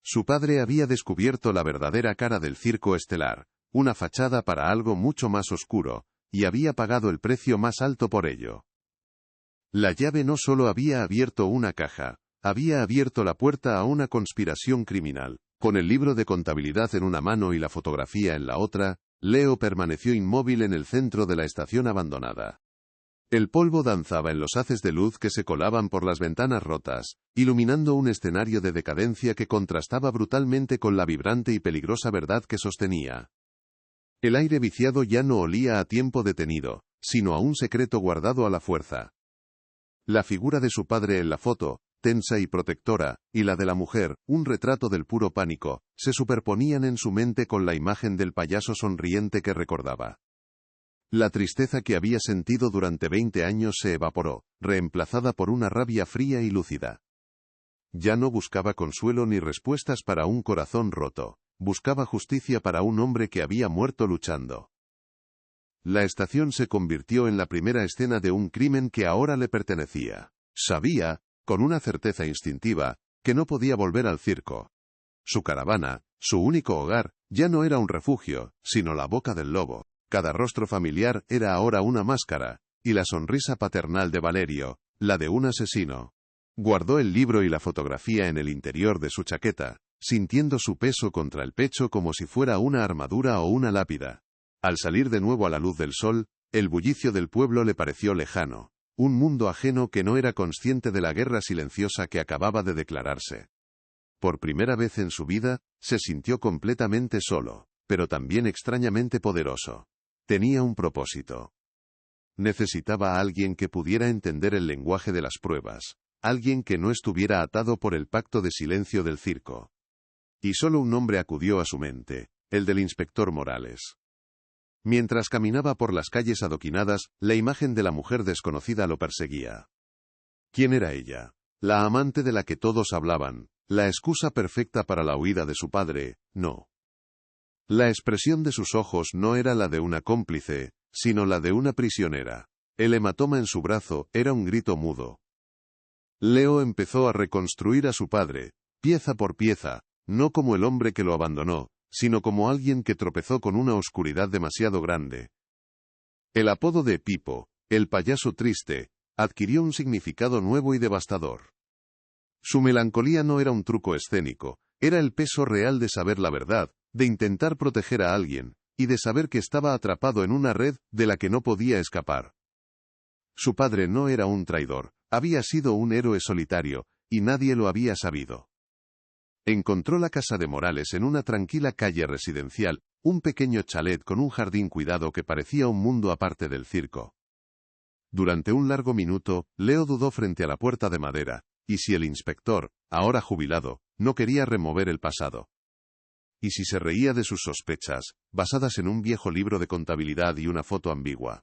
Su padre había descubierto la verdadera cara del circo estelar, una fachada para algo mucho más oscuro, y había pagado el precio más alto por ello. La llave no solo había abierto una caja, había abierto la puerta a una conspiración criminal. Con el libro de contabilidad en una mano y la fotografía en la otra, Leo permaneció inmóvil en el centro de la estación abandonada. El polvo danzaba en los haces de luz que se colaban por las ventanas rotas, iluminando un escenario de decadencia que contrastaba brutalmente con la vibrante y peligrosa verdad que sostenía. El aire viciado ya no olía a tiempo detenido, sino a un secreto guardado a la fuerza. La figura de su padre en la foto, tensa y protectora, y la de la mujer, un retrato del puro pánico, se superponían en su mente con la imagen del payaso sonriente que recordaba. La tristeza que había sentido durante 20 años se evaporó, reemplazada por una rabia fría y lúcida. Ya no buscaba consuelo ni respuestas para un corazón roto, buscaba justicia para un hombre que había muerto luchando. La estación se convirtió en la primera escena de un crimen que ahora le pertenecía. Sabía, con una certeza instintiva, que no podía volver al circo. Su caravana, su único hogar, ya no era un refugio, sino la boca del lobo. Cada rostro familiar era ahora una máscara, y la sonrisa paternal de Valerio, la de un asesino. Guardó el libro y la fotografía en el interior de su chaqueta, sintiendo su peso contra el pecho como si fuera una armadura o una lápida. Al salir de nuevo a la luz del sol, el bullicio del pueblo le pareció lejano, un mundo ajeno que no era consciente de la guerra silenciosa que acababa de declararse. Por primera vez en su vida, se sintió completamente solo, pero también extrañamente poderoso. Tenía un propósito. Necesitaba a alguien que pudiera entender el lenguaje de las pruebas, alguien que no estuviera atado por el pacto de silencio del circo. Y solo un nombre acudió a su mente, el del inspector Morales. Mientras caminaba por las calles adoquinadas, la imagen de la mujer desconocida lo perseguía. ¿Quién era ella? La amante de la que todos hablaban, la excusa perfecta para la huida de su padre, no. La expresión de sus ojos no era la de una cómplice, sino la de una prisionera. El hematoma en su brazo era un grito mudo. Leo empezó a reconstruir a su padre, pieza por pieza, no como el hombre que lo abandonó, sino como alguien que tropezó con una oscuridad demasiado grande. El apodo de Pipo, el payaso triste, adquirió un significado nuevo y devastador. Su melancolía no era un truco escénico, era el peso real de saber la verdad, de intentar proteger a alguien, y de saber que estaba atrapado en una red de la que no podía escapar. Su padre no era un traidor, había sido un héroe solitario, y nadie lo había sabido. Encontró la casa de Morales en una tranquila calle residencial, un pequeño chalet con un jardín cuidado que parecía un mundo aparte del circo. Durante un largo minuto, Leo dudó frente a la puerta de madera, y si el inspector, ahora jubilado, no quería remover el pasado. Y si se reía de sus sospechas, basadas en un viejo libro de contabilidad y una foto ambigua.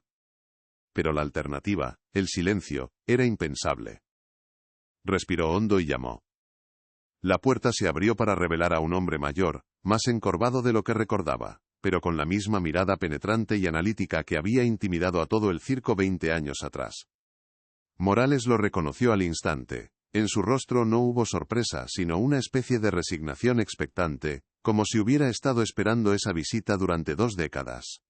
Pero la alternativa, el silencio, era impensable. Respiró hondo y llamó. La puerta se abrió para revelar a un hombre mayor, más encorvado de lo que recordaba, pero con la misma mirada penetrante y analítica que había intimidado a todo el circo 20 años atrás. Morales lo reconoció al instante. En su rostro no hubo sorpresa, sino una especie de resignación expectante, como si hubiera estado esperando esa visita durante 2 décadas.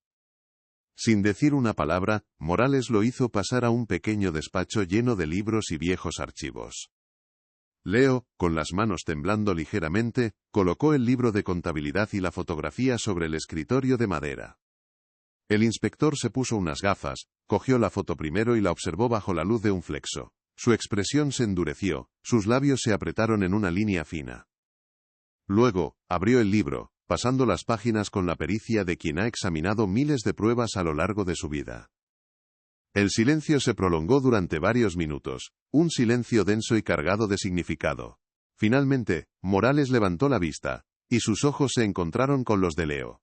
Sin decir una palabra, Morales lo hizo pasar a un pequeño despacho lleno de libros y viejos archivos. Leo, con las manos temblando ligeramente, colocó el libro de contabilidad y la fotografía sobre el escritorio de madera. El inspector se puso unas gafas, cogió la foto primero y la observó bajo la luz de un flexo. Su expresión se endureció, sus labios se apretaron en una línea fina. Luego, abrió el libro, pasando las páginas con la pericia de quien ha examinado miles de pruebas a lo largo de su vida. El silencio se prolongó durante varios minutos, un silencio denso y cargado de significado. Finalmente, Morales levantó la vista, y sus ojos se encontraron con los de Leo.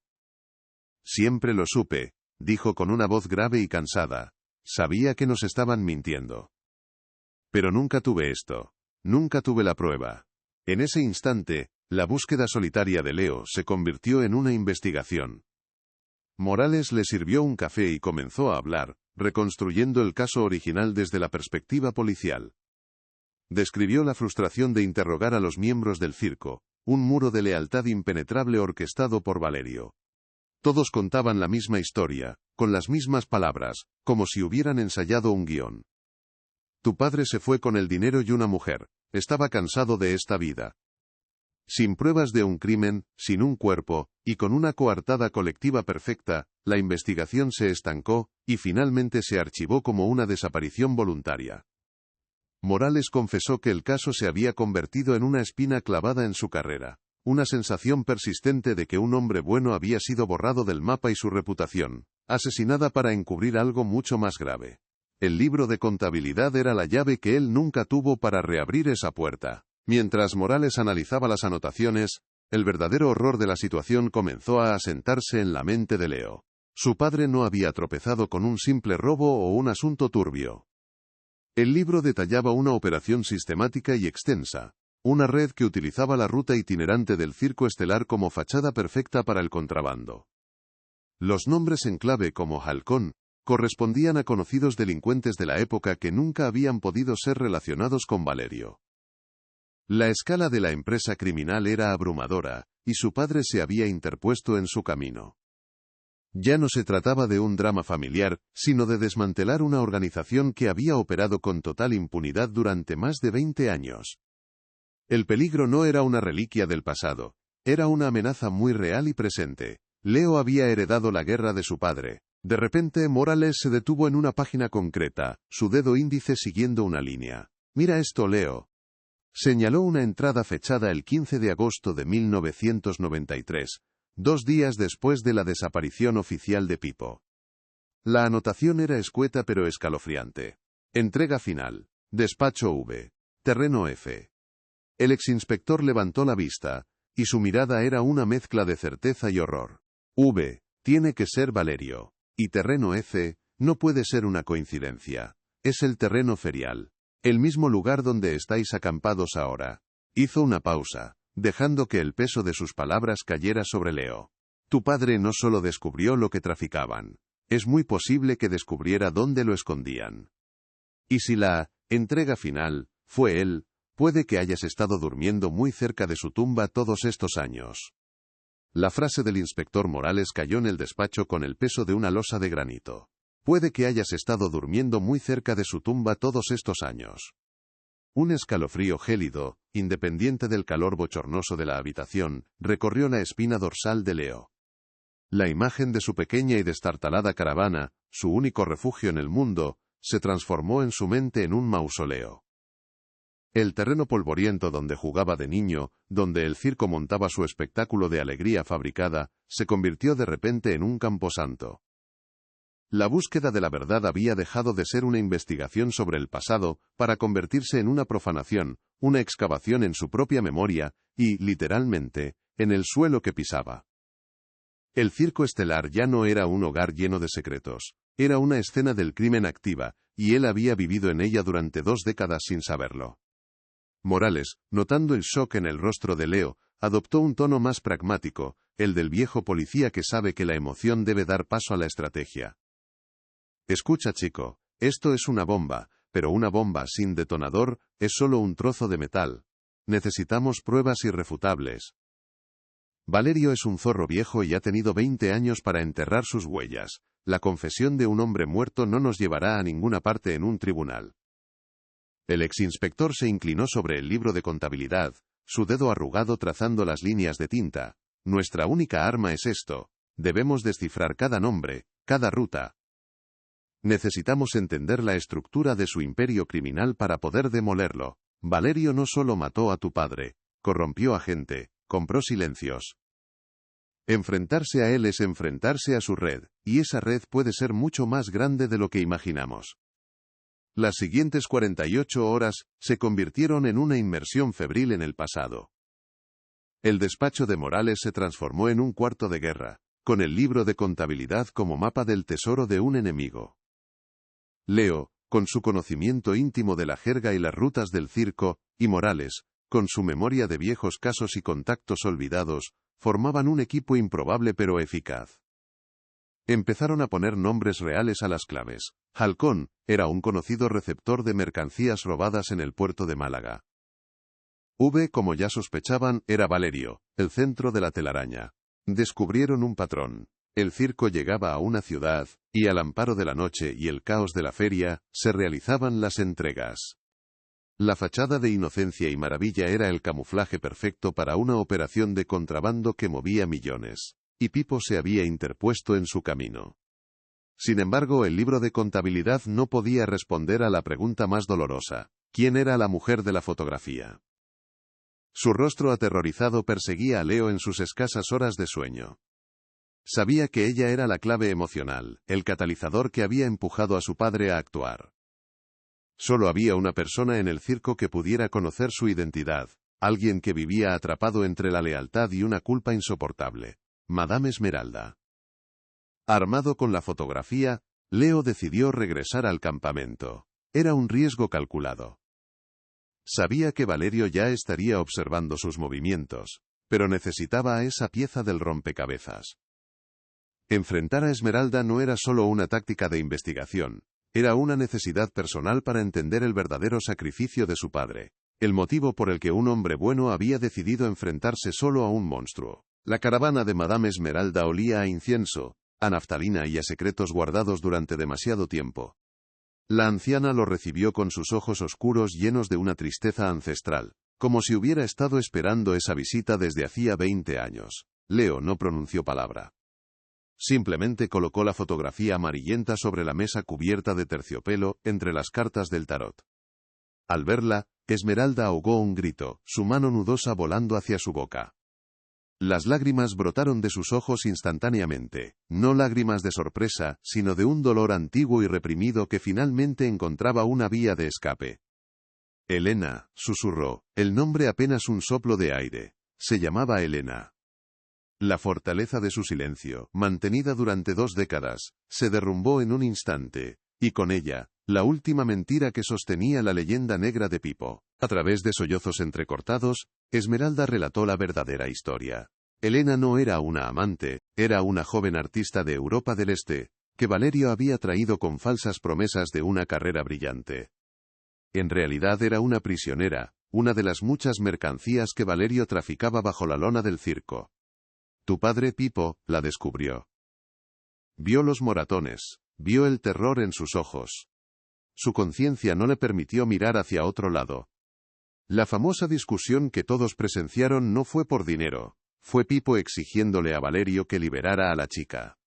Siempre lo supe, dijo con una voz grave y cansada. Sabía que nos estaban mintiendo. Pero nunca tuve esto. Nunca tuve la prueba. En ese instante, la búsqueda solitaria de Leo se convirtió en una investigación. Morales le sirvió un café y comenzó a hablar, reconstruyendo el caso original desde la perspectiva policial. Describió la frustración de interrogar a los miembros del circo, un muro de lealtad impenetrable orquestado por Valerio. Todos contaban la misma historia, con las mismas palabras, como si hubieran ensayado un guión. Tu padre se fue con el dinero y una mujer, estaba cansado de esta vida. Sin pruebas de un crimen, sin un cuerpo, y con una coartada colectiva perfecta, la investigación se estancó, y finalmente se archivó como una desaparición voluntaria. Morales confesó que el caso se había convertido en una espina clavada en su carrera, una sensación persistente de que un hombre bueno había sido borrado del mapa y su reputación, asesinada para encubrir algo mucho más grave. El libro de contabilidad era la llave que él nunca tuvo para reabrir esa puerta. Mientras Morales analizaba las anotaciones, el verdadero horror de la situación comenzó a asentarse en la mente de Leo. Su padre no había tropezado con un simple robo o un asunto turbio. El libro detallaba una operación sistemática y extensa, una red que utilizaba la ruta itinerante del circo estelar como fachada perfecta para el contrabando. Los nombres en clave como Halcón correspondían a conocidos delincuentes de la época que nunca habían podido ser relacionados con Valerio. La escala de la empresa criminal era abrumadora, y su padre se había interpuesto en su camino. Ya no se trataba de un drama familiar, sino de desmantelar una organización que había operado con total impunidad durante más de 20 años. El peligro no era una reliquia del pasado, era una amenaza muy real y presente. Leo había heredado la guerra de su padre. De repente Morales se detuvo en una página concreta, su dedo índice siguiendo una línea. «Mira esto, Leo». Señaló una entrada fechada el 15 de agosto de 1993, 2 días después de la desaparición oficial de Pipo. La anotación era escueta pero escalofriante. Entrega final. Despacho V. Terreno F. El exinspector levantó la vista, y su mirada era una mezcla de certeza y horror. V. Tiene que ser Valerio. Y terreno F. No puede ser una coincidencia. Es el terreno ferial. El mismo lugar donde estáis acampados ahora. Hizo una pausa, dejando que el peso de sus palabras cayera sobre Leo. Tu padre no solo descubrió lo que traficaban. Es muy posible que descubriera dónde lo escondían. Y si la entrega final fue él, puede que hayas estado durmiendo muy cerca de su tumba todos estos años. La frase del inspector Morales cayó en el despacho con el peso de una losa de granito. Puede que hayas estado durmiendo muy cerca de su tumba todos estos años. Un escalofrío gélido, independiente del calor bochornoso de la habitación, recorrió la espina dorsal de Leo. La imagen de su pequeña y destartalada caravana, su único refugio en el mundo, se transformó en su mente en un mausoleo. El terreno polvoriento donde jugaba de niño, donde el circo montaba su espectáculo de alegría fabricada, se convirtió de repente en un camposanto. La búsqueda de la verdad había dejado de ser una investigación sobre el pasado, para convertirse en una profanación, una excavación en su propia memoria, y, literalmente, en el suelo que pisaba. El circo estelar ya no era un hogar lleno de secretos, era una escena del crimen activa, y él había vivido en ella durante 2 décadas sin saberlo. Morales, notando el shock en el rostro de Leo, adoptó un tono más pragmático, el del viejo policía que sabe que la emoción debe dar paso a la estrategia. Escucha, chico, esto es una bomba, pero una bomba sin detonador es solo un trozo de metal. Necesitamos pruebas irrefutables. Valerio es un zorro viejo y ha tenido 20 años para enterrar sus huellas. La confesión de un hombre muerto no nos llevará a ninguna parte en un tribunal. El exinspector se inclinó sobre el libro de contabilidad, su dedo arrugado trazando las líneas de tinta. Nuestra única arma es esto. Debemos descifrar cada nombre, cada ruta. Necesitamos entender la estructura de su imperio criminal para poder demolerlo. Valerio no solo mató a tu padre, corrompió a gente, compró silencios. Enfrentarse a él es enfrentarse a su red, y esa red puede ser mucho más grande de lo que imaginamos. Las siguientes 48 horas se convirtieron en una inmersión febril en el pasado. El despacho de Morales se transformó en un cuarto de guerra, con el libro de contabilidad como mapa del tesoro de un enemigo. Leo, con su conocimiento íntimo de la jerga y las rutas del circo, y Morales, con su memoria de viejos casos y contactos olvidados, formaban un equipo improbable pero eficaz. Empezaron a poner nombres reales a las claves. Halcón era un conocido receptor de mercancías robadas en el puerto de Málaga. V, como ya sospechaban, era Valerio, el centro de la telaraña. Descubrieron un patrón. El circo llegaba a una ciudad, y al amparo de la noche y el caos de la feria, se realizaban las entregas. La fachada de inocencia y maravilla era el camuflaje perfecto para una operación de contrabando que movía millones, y Pipo se había interpuesto en su camino. Sin embargo, el libro de contabilidad no podía responder a la pregunta más dolorosa: ¿quién era la mujer de la fotografía? Su rostro aterrorizado perseguía a Leo en sus escasas horas de sueño. Sabía que ella era la clave emocional, el catalizador que había empujado a su padre a actuar. Solo había una persona en el circo que pudiera conocer su identidad, alguien que vivía atrapado entre la lealtad y una culpa insoportable: Madame Esmeralda. Armado con la fotografía, Leo decidió regresar al campamento. Era un riesgo calculado. Sabía que Valerio ya estaría observando sus movimientos, pero necesitaba a esa pieza del rompecabezas. Enfrentar a Esmeralda no era solo una táctica de investigación, era una necesidad personal para entender el verdadero sacrificio de su padre, el motivo por el que un hombre bueno había decidido enfrentarse solo a un monstruo. La caravana de Madame Esmeralda olía a incienso, a naftalina y a secretos guardados durante demasiado tiempo. La anciana lo recibió con sus ojos oscuros llenos de una tristeza ancestral, como si hubiera estado esperando esa visita desde hacía 20 años. Leo no pronunció palabra. Simplemente colocó la fotografía amarillenta sobre la mesa cubierta de terciopelo, entre las cartas del tarot. Al verla, Esmeralda ahogó un grito, su mano nudosa volando hacia su boca. Las lágrimas brotaron de sus ojos instantáneamente, no lágrimas de sorpresa, sino de un dolor antiguo y reprimido que finalmente encontraba una vía de escape. Elena, susurró, el nombre apenas un soplo de aire. Se llamaba Elena. La fortaleza de su silencio, mantenida durante 2 décadas, se derrumbó en un instante, y con ella, la última mentira que sostenía la leyenda negra de Pipo. A través de sollozos entrecortados, Esmeralda relató la verdadera historia. Elena no era una amante, era una joven artista de Europa del Este, que Valerio había traído con falsas promesas de una carrera brillante. En realidad era una prisionera, una de las muchas mercancías que Valerio traficaba bajo la lona del circo. Tu padre Pipo la descubrió. Vio los moratones, vio el terror en sus ojos. Su conciencia no le permitió mirar hacia otro lado. La famosa discusión que todos presenciaron no fue por dinero, fue Pipo exigiéndole a Valerio que liberara a la chica.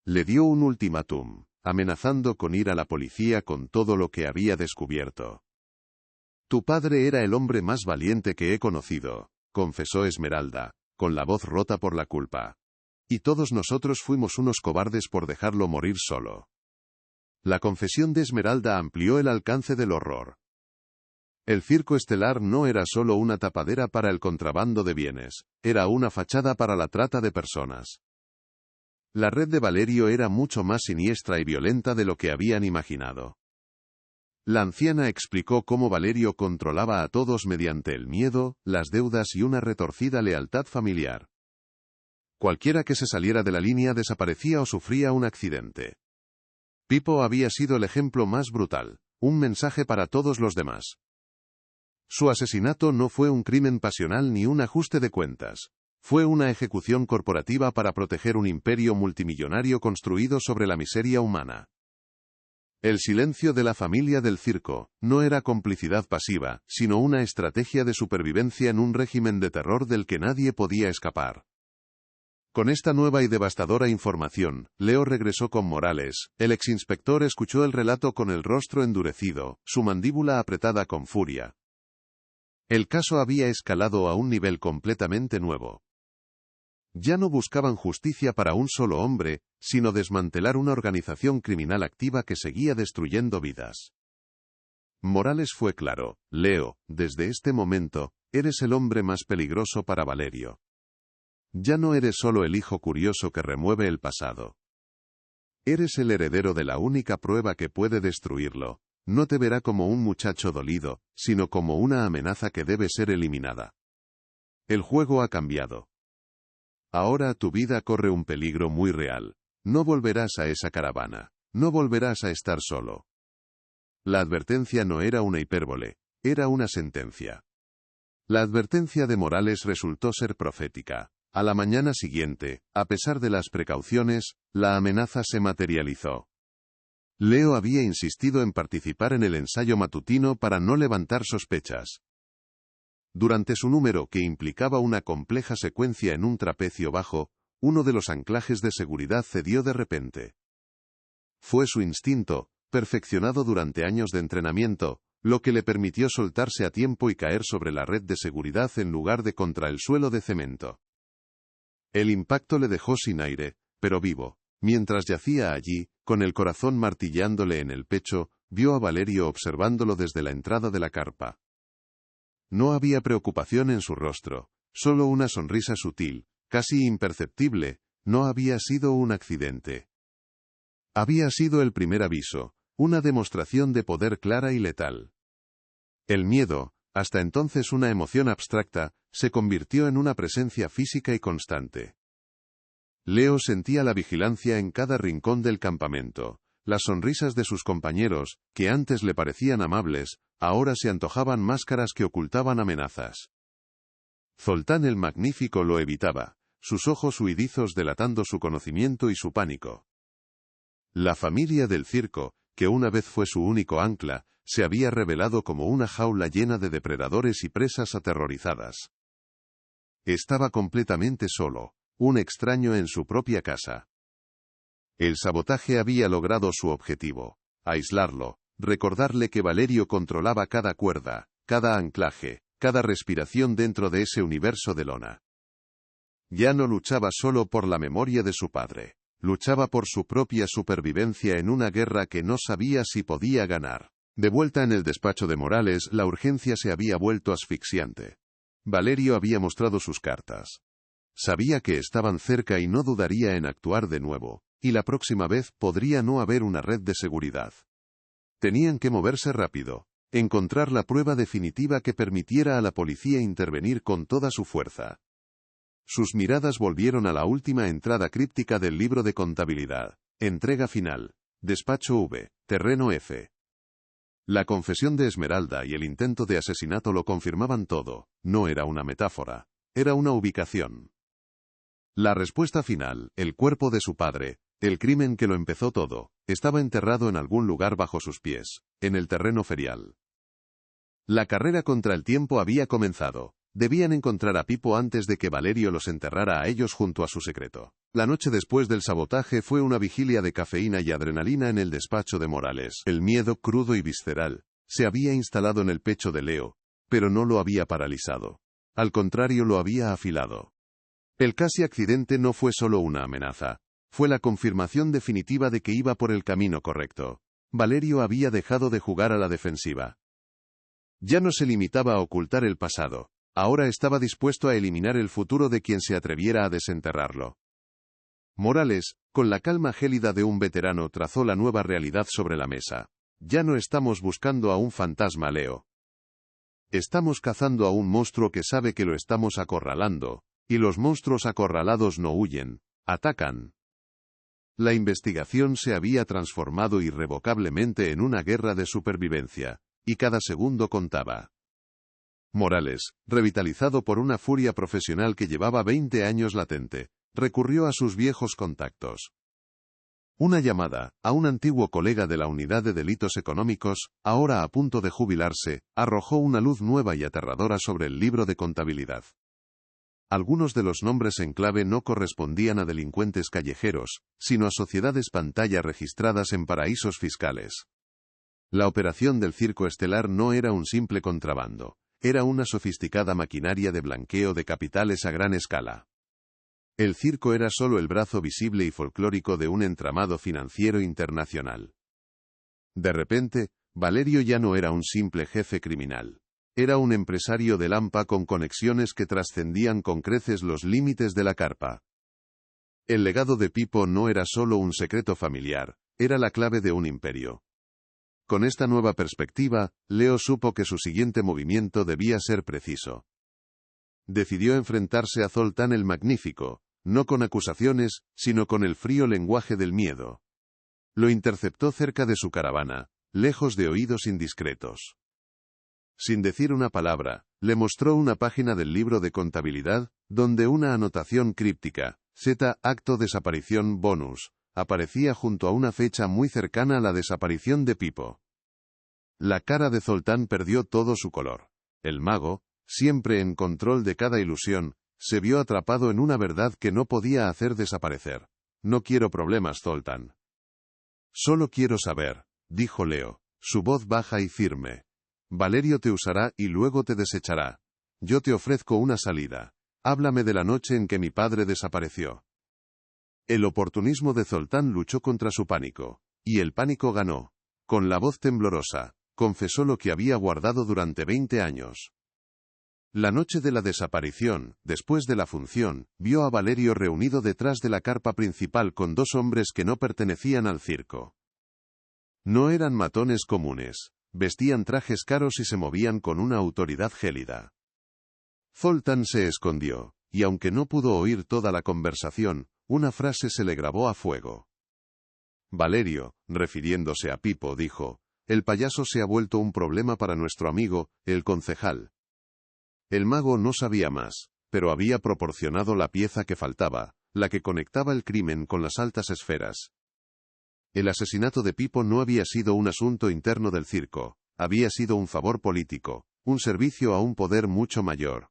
Le dio un ultimátum, amenazando con ir a la policía con todo lo que había descubierto. Tu padre era el hombre más valiente que he conocido, confesó Esmeralda, con la voz rota por la culpa. Y todos nosotros fuimos unos cobardes por dejarlo morir solo. La confesión de Esmeralda amplió el alcance del horror. El circo estelar no era solo una tapadera para el contrabando de bienes, era una fachada para la trata de personas. La red de Valerio era mucho más siniestra y violenta de lo que habían imaginado. La anciana explicó cómo Valerio controlaba a todos mediante el miedo, las deudas y una retorcida lealtad familiar. Cualquiera que se saliera de la línea desaparecía o sufría un accidente. Pipo había sido el ejemplo más brutal, un mensaje para todos los demás. Su asesinato no fue un crimen pasional ni un ajuste de cuentas. Fue una ejecución corporativa para proteger un imperio multimillonario construido sobre la miseria humana. El silencio de la familia del circo no era complicidad pasiva, sino una estrategia de supervivencia en un régimen de terror del que nadie podía escapar. Con esta nueva y devastadora información, Leo regresó con Morales. El exinspector escuchó el relato con el rostro endurecido, su mandíbula apretada con furia. El caso había escalado a un nivel completamente nuevo. Ya no buscaban justicia para un solo hombre, sino desmantelar una organización criminal activa que seguía destruyendo vidas. Morales fue claro: Leo, desde este momento, eres el hombre más peligroso para Valerio. Ya no eres solo el hijo curioso que remueve el pasado. Eres el heredero de la única prueba que puede destruirlo. No te verá como un muchacho dolido, sino como una amenaza que debe ser eliminada. El juego ha cambiado. Ahora tu vida corre un peligro muy real. No volverás a esa caravana. No volverás a estar solo. La advertencia no era una hipérbole, era una sentencia. La advertencia de Morales resultó ser profética. A la mañana siguiente, a pesar de las precauciones, la amenaza se materializó. Leo había insistido en participar en el ensayo matutino para no levantar sospechas. Durante su número, que implicaba una compleja secuencia en un trapecio bajo, uno de los anclajes de seguridad cedió de repente. Fue su instinto, perfeccionado durante años de entrenamiento, lo que le permitió soltarse a tiempo y caer sobre la red de seguridad en lugar de contra el suelo de cemento. El impacto le dejó sin aire, pero vivo. Mientras yacía allí, con el corazón martillándole en el pecho, vio a Valerio observándolo desde la entrada de la carpa. No había preocupación en su rostro, solo una sonrisa sutil, casi imperceptible. No había sido un accidente. Había sido el primer aviso, una demostración de poder clara y letal. El miedo, hasta entonces una emoción abstracta, se convirtió en una presencia física y constante. Leo sentía la vigilancia en cada rincón del campamento. Las sonrisas de sus compañeros, que antes le parecían amables, ahora se antojaban máscaras que ocultaban amenazas. Zoltán el Magnífico lo evitaba, sus ojos huidizos delatando su conocimiento y su pánico. La familia del circo, que una vez fue su único ancla, se había revelado como una jaula llena de depredadores y presas aterrorizadas. Estaba completamente solo, un extraño en su propia casa. El sabotaje había logrado su objetivo: aislarlo, recordarle que Valerio controlaba cada cuerda, cada anclaje, cada respiración dentro de ese universo de lona. Ya no luchaba solo por la memoria de su padre, luchaba por su propia supervivencia en una guerra que no sabía si podía ganar. De vuelta en el despacho de Morales, la urgencia se había vuelto asfixiante. Valerio había mostrado sus cartas. Sabía que estaban cerca y no dudaría en actuar de nuevo, y la próxima vez podría no haber una red de seguridad. Tenían que moverse rápido, encontrar la prueba definitiva que permitiera a la policía intervenir con toda su fuerza. Sus miradas volvieron a la última entrada críptica del libro de contabilidad. Entrega final. Despacho V. Terreno F. La confesión de Esmeralda y el intento de asesinato lo confirmaban todo. No era una metáfora. Era una ubicación. La respuesta final, el cuerpo de su padre, el crimen que lo empezó todo, estaba enterrado en algún lugar bajo sus pies, en el terreno ferial. La carrera contra el tiempo había comenzado. Debían encontrar a Pipo antes de que Valerio los enterrara a ellos junto a su secreto. La noche después del sabotaje fue una vigilia de cafeína y adrenalina en el despacho de Morales. El miedo, crudo y visceral, se había instalado en el pecho de Leo, pero no lo había paralizado. Al contrario, lo había afilado. El casi accidente no fue solo una amenaza, fue la confirmación definitiva de que iba por el camino correcto. Valerio había dejado de jugar a la defensiva. Ya no se limitaba a ocultar el pasado. Ahora estaba dispuesto a eliminar el futuro de quien se atreviera a desenterrarlo. Morales, con la calma gélida de un veterano, trazó la nueva realidad sobre la mesa. Ya no estamos buscando a un fantasma, Leo. Estamos cazando a un monstruo que sabe que lo estamos acorralando, y los monstruos acorralados no huyen, atacan. La investigación se había transformado irrevocablemente en una guerra de supervivencia, y cada segundo contaba. Morales, revitalizado por una furia profesional que llevaba 20 años latente, recurrió a sus viejos contactos. Una llamada a un antiguo colega de la Unidad de Delitos Económicos, ahora a punto de jubilarse, arrojó una luz nueva y aterradora sobre el libro de contabilidad. Algunos de los nombres en clave no correspondían a delincuentes callejeros, sino a sociedades pantalla registradas en paraísos fiscales. La operación del Circo Estelar no era un simple contrabando. Era una sofisticada maquinaria de blanqueo de capitales a gran escala. El circo era solo el brazo visible y folclórico de un entramado financiero internacional. De repente, Valerio ya no era un simple jefe criminal. Era un empresario de Lampa con conexiones que trascendían con creces los límites de la carpa. El legado de Pipo no era solo un secreto familiar, era la clave de un imperio. Con esta nueva perspectiva, Leo supo que su siguiente movimiento debía ser preciso. Decidió enfrentarse a Zoltán el Magnífico, no con acusaciones, sino con el frío lenguaje del miedo. Lo interceptó cerca de su caravana, lejos de oídos indiscretos. Sin decir una palabra, le mostró una página del libro de contabilidad, donde una anotación críptica, Z, acto desaparición bonus, aparecía junto a una fecha muy cercana a la desaparición de Pipo. La cara de Zoltán perdió todo su color. El mago, siempre en control de cada ilusión, se vio atrapado en una verdad que no podía hacer desaparecer. No quiero problemas, Zoltán. Solo quiero saber, dijo Leo, su voz baja y firme. Valerio te usará y luego te desechará. Yo te ofrezco una salida. Háblame de la noche en que mi padre desapareció. El oportunismo de Zoltán luchó contra su pánico, y el pánico ganó. Con la voz temblorosa, confesó lo que había guardado durante 20 años. La noche de la desaparición, después de la función, vio a Valerio reunido detrás de la carpa principal con 2 hombres que no pertenecían al circo. No eran matones comunes, vestían trajes caros y se movían con una autoridad gélida. Zoltán se escondió, y aunque no pudo oír toda la conversación, una frase se le grabó a fuego. Valerio, refiriéndose a Pipo, dijo: «El payaso se ha vuelto un problema para nuestro amigo, el concejal». El mago no sabía más, pero había proporcionado la pieza que faltaba, la que conectaba el crimen con las altas esferas. El asesinato de Pipo no había sido un asunto interno del circo, había sido un favor político, un servicio a un poder mucho mayor.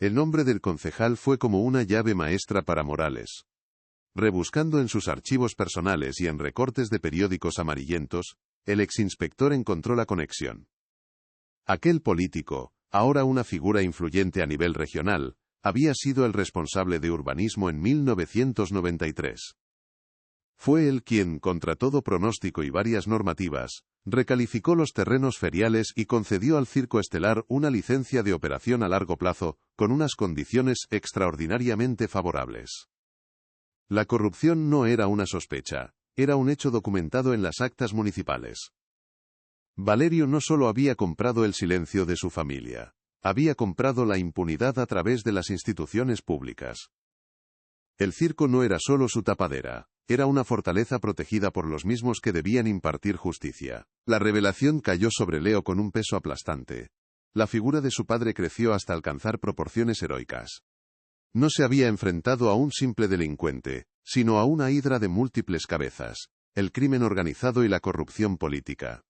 El nombre del concejal fue como una llave maestra para Morales. Rebuscando en sus archivos personales y en recortes de periódicos amarillentos, el exinspector encontró la conexión. Aquel político, ahora una figura influyente a nivel regional, había sido el responsable de urbanismo en 1993. Fue él quien, contra todo pronóstico y varias normativas, recalificó los terrenos feriales y concedió al Circo Estelar una licencia de operación a largo plazo, con unas condiciones extraordinariamente favorables. La corrupción no era una sospecha, era un hecho documentado en las actas municipales. Valerio no solo había comprado el silencio de su familia, había comprado la impunidad a través de las instituciones públicas. El circo no era solo su tapadera, era una fortaleza protegida por los mismos que debían impartir justicia. La revelación cayó sobre Leo con un peso aplastante. La figura de su padre creció hasta alcanzar proporciones heroicas. No se había enfrentado a un simple delincuente, sino a una hidra de múltiples cabezas, el crimen organizado y la corrupción política.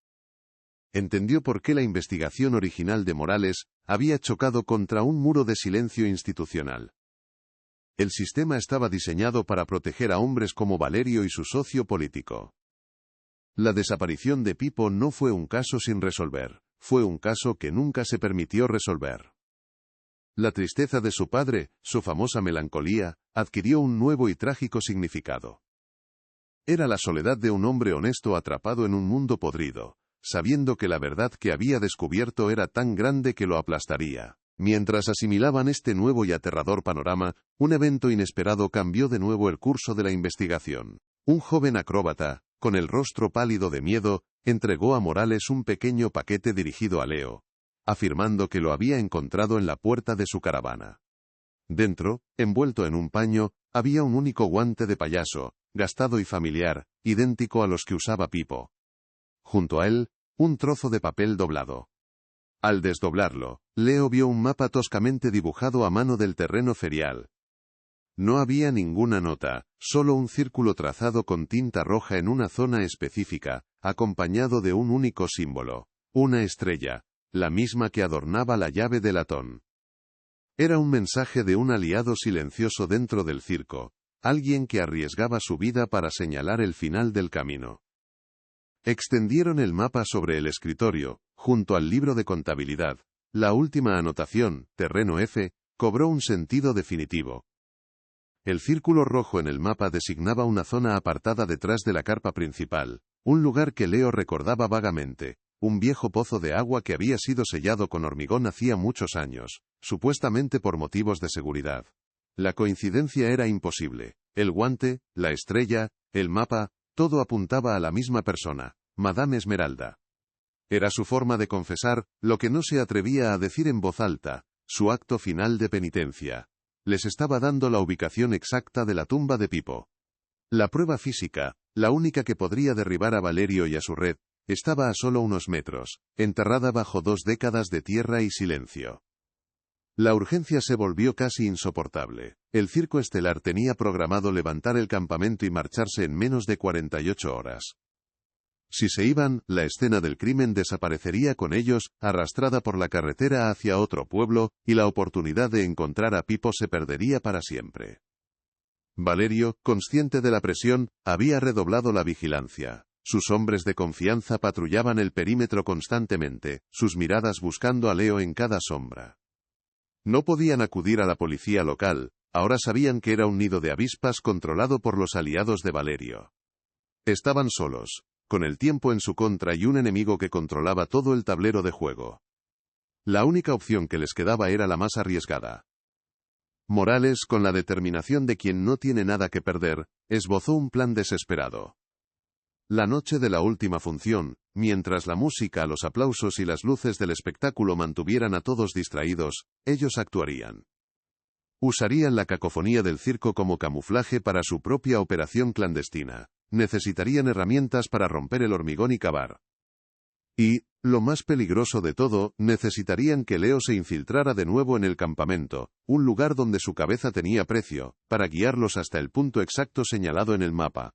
Entendió por qué la investigación original de Morales había chocado contra un muro de silencio institucional. El sistema estaba diseñado para proteger a hombres como Valerio y su socio político. La desaparición de Pipo no fue un caso sin resolver, fue un caso que nunca se permitió resolver. La tristeza de su padre, su famosa melancolía, adquirió un nuevo y trágico significado. Era la soledad de un hombre honesto atrapado en un mundo podrido, sabiendo que la verdad que había descubierto era tan grande que lo aplastaría. Mientras asimilaban este nuevo y aterrador panorama, un evento inesperado cambió de nuevo el curso de la investigación. Un joven acróbata, con el rostro pálido de miedo, entregó a Morales un pequeño paquete dirigido a Leo, afirmando que lo había encontrado en la puerta de su caravana. Dentro, envuelto en un paño, había un único guante de payaso, gastado y familiar, idéntico a los que usaba Pipo. Junto a él, un trozo de papel doblado. Al desdoblarlo, Leo vio un mapa toscamente dibujado a mano del terreno ferial. No había ninguna nota, solo un círculo trazado con tinta roja en una zona específica, acompañado de un único símbolo, una estrella, la misma que adornaba la llave de latón. Era un mensaje de un aliado silencioso dentro del circo, alguien que arriesgaba su vida para señalar el final del camino. Extendieron el mapa sobre el escritorio, junto al libro de contabilidad. La última anotación, terreno F, cobró un sentido definitivo. El círculo rojo en el mapa designaba una zona apartada detrás de la carpa principal, un lugar que Leo recordaba vagamente, un viejo pozo de agua que había sido sellado con hormigón hacía muchos años, supuestamente por motivos de seguridad. La coincidencia era imposible. El guante, la estrella, el mapa, todo apuntaba a la misma persona, Madame Esmeralda. Era su forma de confesar, lo que no se atrevía a decir en voz alta, su acto final de penitencia. Les estaba dando la ubicación exacta de la tumba de Pipo. La prueba física, la única que podría derribar a Valerio y a su red, estaba a solo unos metros, enterrada bajo 2 décadas de tierra y silencio. La urgencia se volvió casi insoportable. El Circo Estelar tenía programado levantar el campamento y marcharse en menos de 48 horas. Si se iban, la escena del crimen desaparecería con ellos, arrastrada por la carretera hacia otro pueblo, y la oportunidad de encontrar a Pipo se perdería para siempre. Valerio, consciente de la presión, había redoblado la vigilancia. Sus hombres de confianza patrullaban el perímetro constantemente, sus miradas buscando a Leo en cada sombra. No podían acudir a la policía local, ahora sabían que era un nido de avispas controlado por los aliados de Valerio. Estaban solos, con el tiempo en su contra y un enemigo que controlaba todo el tablero de juego. La única opción que les quedaba era la más arriesgada. Morales, con la determinación de quien no tiene nada que perder, esbozó un plan desesperado. La noche de la última función, mientras la música, los aplausos y las luces del espectáculo mantuvieran a todos distraídos, ellos actuarían. Usarían la cacofonía del circo como camuflaje para su propia operación clandestina. Necesitarían herramientas para romper el hormigón y cavar. Y, lo más peligroso de todo, necesitarían que Leo se infiltrara de nuevo en el campamento, un lugar donde su cabeza tenía precio, para guiarlos hasta el punto exacto señalado en el mapa.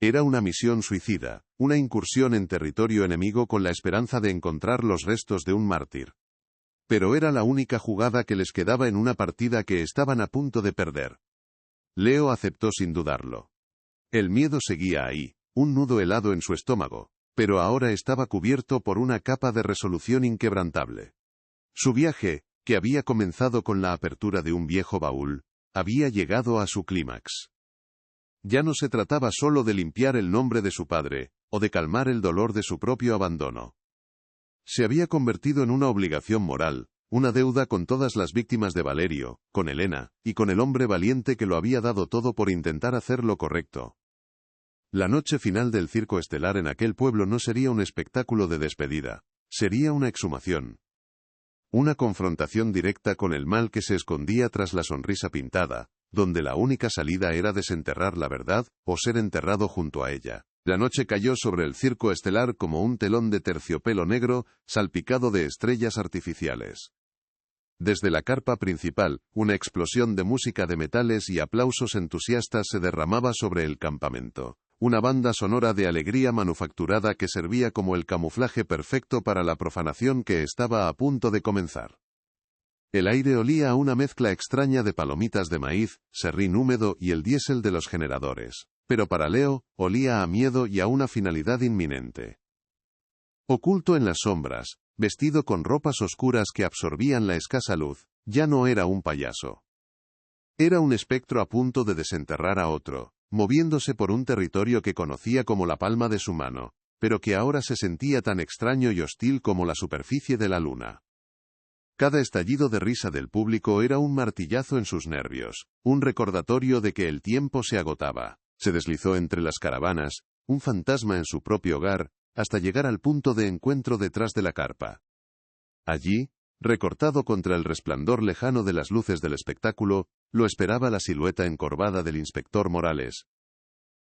Era una misión suicida, una incursión en territorio enemigo con la esperanza de encontrar los restos de un mártir. Pero era la única jugada que les quedaba en una partida que estaban a punto de perder. Leo aceptó sin dudarlo. El miedo seguía ahí, un nudo helado en su estómago, pero ahora estaba cubierto por una capa de resolución inquebrantable. Su viaje, que había comenzado con la apertura de un viejo baúl, había llegado a su clímax. Ya no se trataba solo de limpiar el nombre de su padre, o de calmar el dolor de su propio abandono. Se había convertido en una obligación moral, una deuda con todas las víctimas de Valerio, con Elena, y con el hombre valiente que lo había dado todo por intentar hacer lo correcto. La noche final del Circo Estelar en aquel pueblo no sería un espectáculo de despedida, sería una exhumación. Una confrontación directa con el mal que se escondía tras la sonrisa pintada, donde la única salida era desenterrar la verdad, o ser enterrado junto a ella. La noche cayó sobre el Circo Estelar como un telón de terciopelo negro, salpicado de estrellas artificiales. Desde la carpa principal, una explosión de música de metales y aplausos entusiastas se derramaba sobre el campamento. Una banda sonora de alegría manufacturada que servía como el camuflaje perfecto para la profanación que estaba a punto de comenzar. El aire olía a una mezcla extraña de palomitas de maíz, serrín húmedo y el diésel de los generadores. Pero para Leo, olía a miedo y a una finalidad inminente. Oculto en las sombras, vestido con ropas oscuras que absorbían la escasa luz, ya no era un payaso. Era un espectro a punto de desenterrar a otro, moviéndose por un territorio que conocía como la palma de su mano, pero que ahora se sentía tan extraño y hostil como la superficie de la luna. Cada estallido de risa del público era un martillazo en sus nervios, un recordatorio de que el tiempo se agotaba. Se deslizó entre las caravanas, un fantasma en su propio hogar, hasta llegar al punto de encuentro detrás de la carpa. Allí, recortado contra el resplandor lejano de las luces del espectáculo, lo esperaba la silueta encorvada del inspector Morales.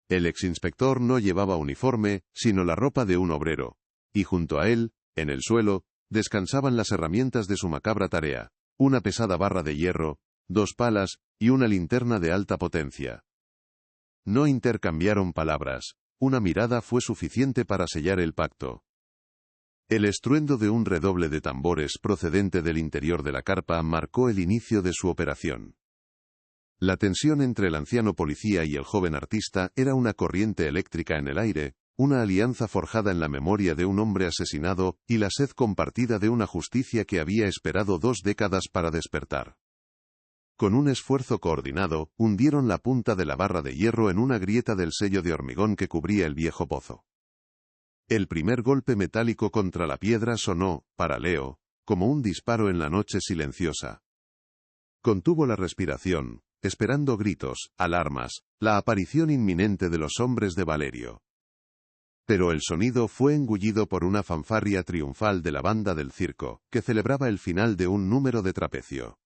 El exinspector no llevaba uniforme, sino la ropa de un obrero, y junto a él, en el suelo, descansaban las herramientas de su macabra tarea, una pesada barra de hierro, 2 palas, y una linterna de alta potencia. No intercambiaron palabras, una mirada fue suficiente para sellar el pacto. El estruendo de un redoble de tambores procedente del interior de la carpa marcó el inicio de su operación. La tensión entre el anciano policía y el joven artista era una corriente eléctrica en el aire, una alianza forjada en la memoria de un hombre asesinado, y la sed compartida de una justicia que había esperado 2 décadas para despertar. Con un esfuerzo coordinado, hundieron la punta de la barra de hierro en una grieta del sello de hormigón que cubría el viejo pozo. El primer golpe metálico contra la piedra sonó, para Leo, como un disparo en la noche silenciosa. Contuvo la respiración, esperando gritos, alarmas, la aparición inminente de los hombres de Valerio. Pero el sonido fue engullido por una fanfarria triunfal de la banda del circo, que celebraba el final de un número de trapecio.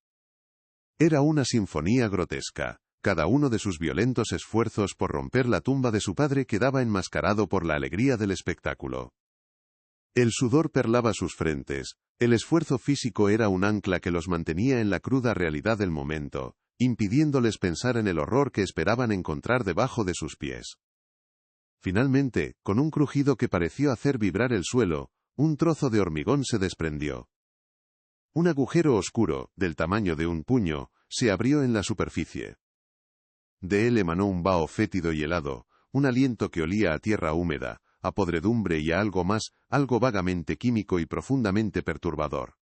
Era una sinfonía grotesca, cada uno de sus violentos esfuerzos por romper la tumba de su padre quedaba enmascarado por la alegría del espectáculo. El sudor perlaba sus frentes, el esfuerzo físico era un ancla que los mantenía en la cruda realidad del momento, impidiéndoles pensar en el horror que esperaban encontrar debajo de sus pies. Finalmente, con un crujido que pareció hacer vibrar el suelo, un trozo de hormigón se desprendió. Un agujero oscuro, del tamaño de un puño, se abrió en la superficie. De él emanó un vaho fétido y helado, un aliento que olía a tierra húmeda, a podredumbre y a algo más, algo vagamente químico y profundamente perturbador.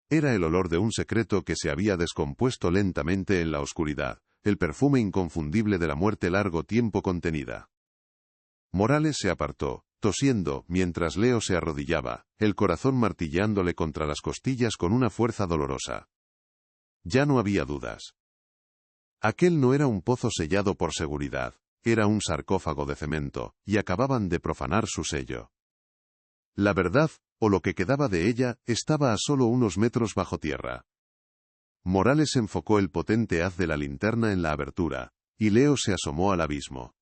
Era el olor de un secreto que se había descompuesto lentamente en la oscuridad, el perfume inconfundible de la muerte largo tiempo contenida. Morales se apartó, tosiendo, mientras Leo se arrodillaba, el corazón martillándole contra las costillas con una fuerza dolorosa. Ya no había dudas. Aquel no era un pozo sellado por seguridad, era un sarcófago de cemento, y acababan de profanar su sello. La verdad, o lo que quedaba de ella, estaba a solo unos metros bajo tierra. Morales enfocó el potente haz de la linterna en la abertura, y Leo se asomó al abismo.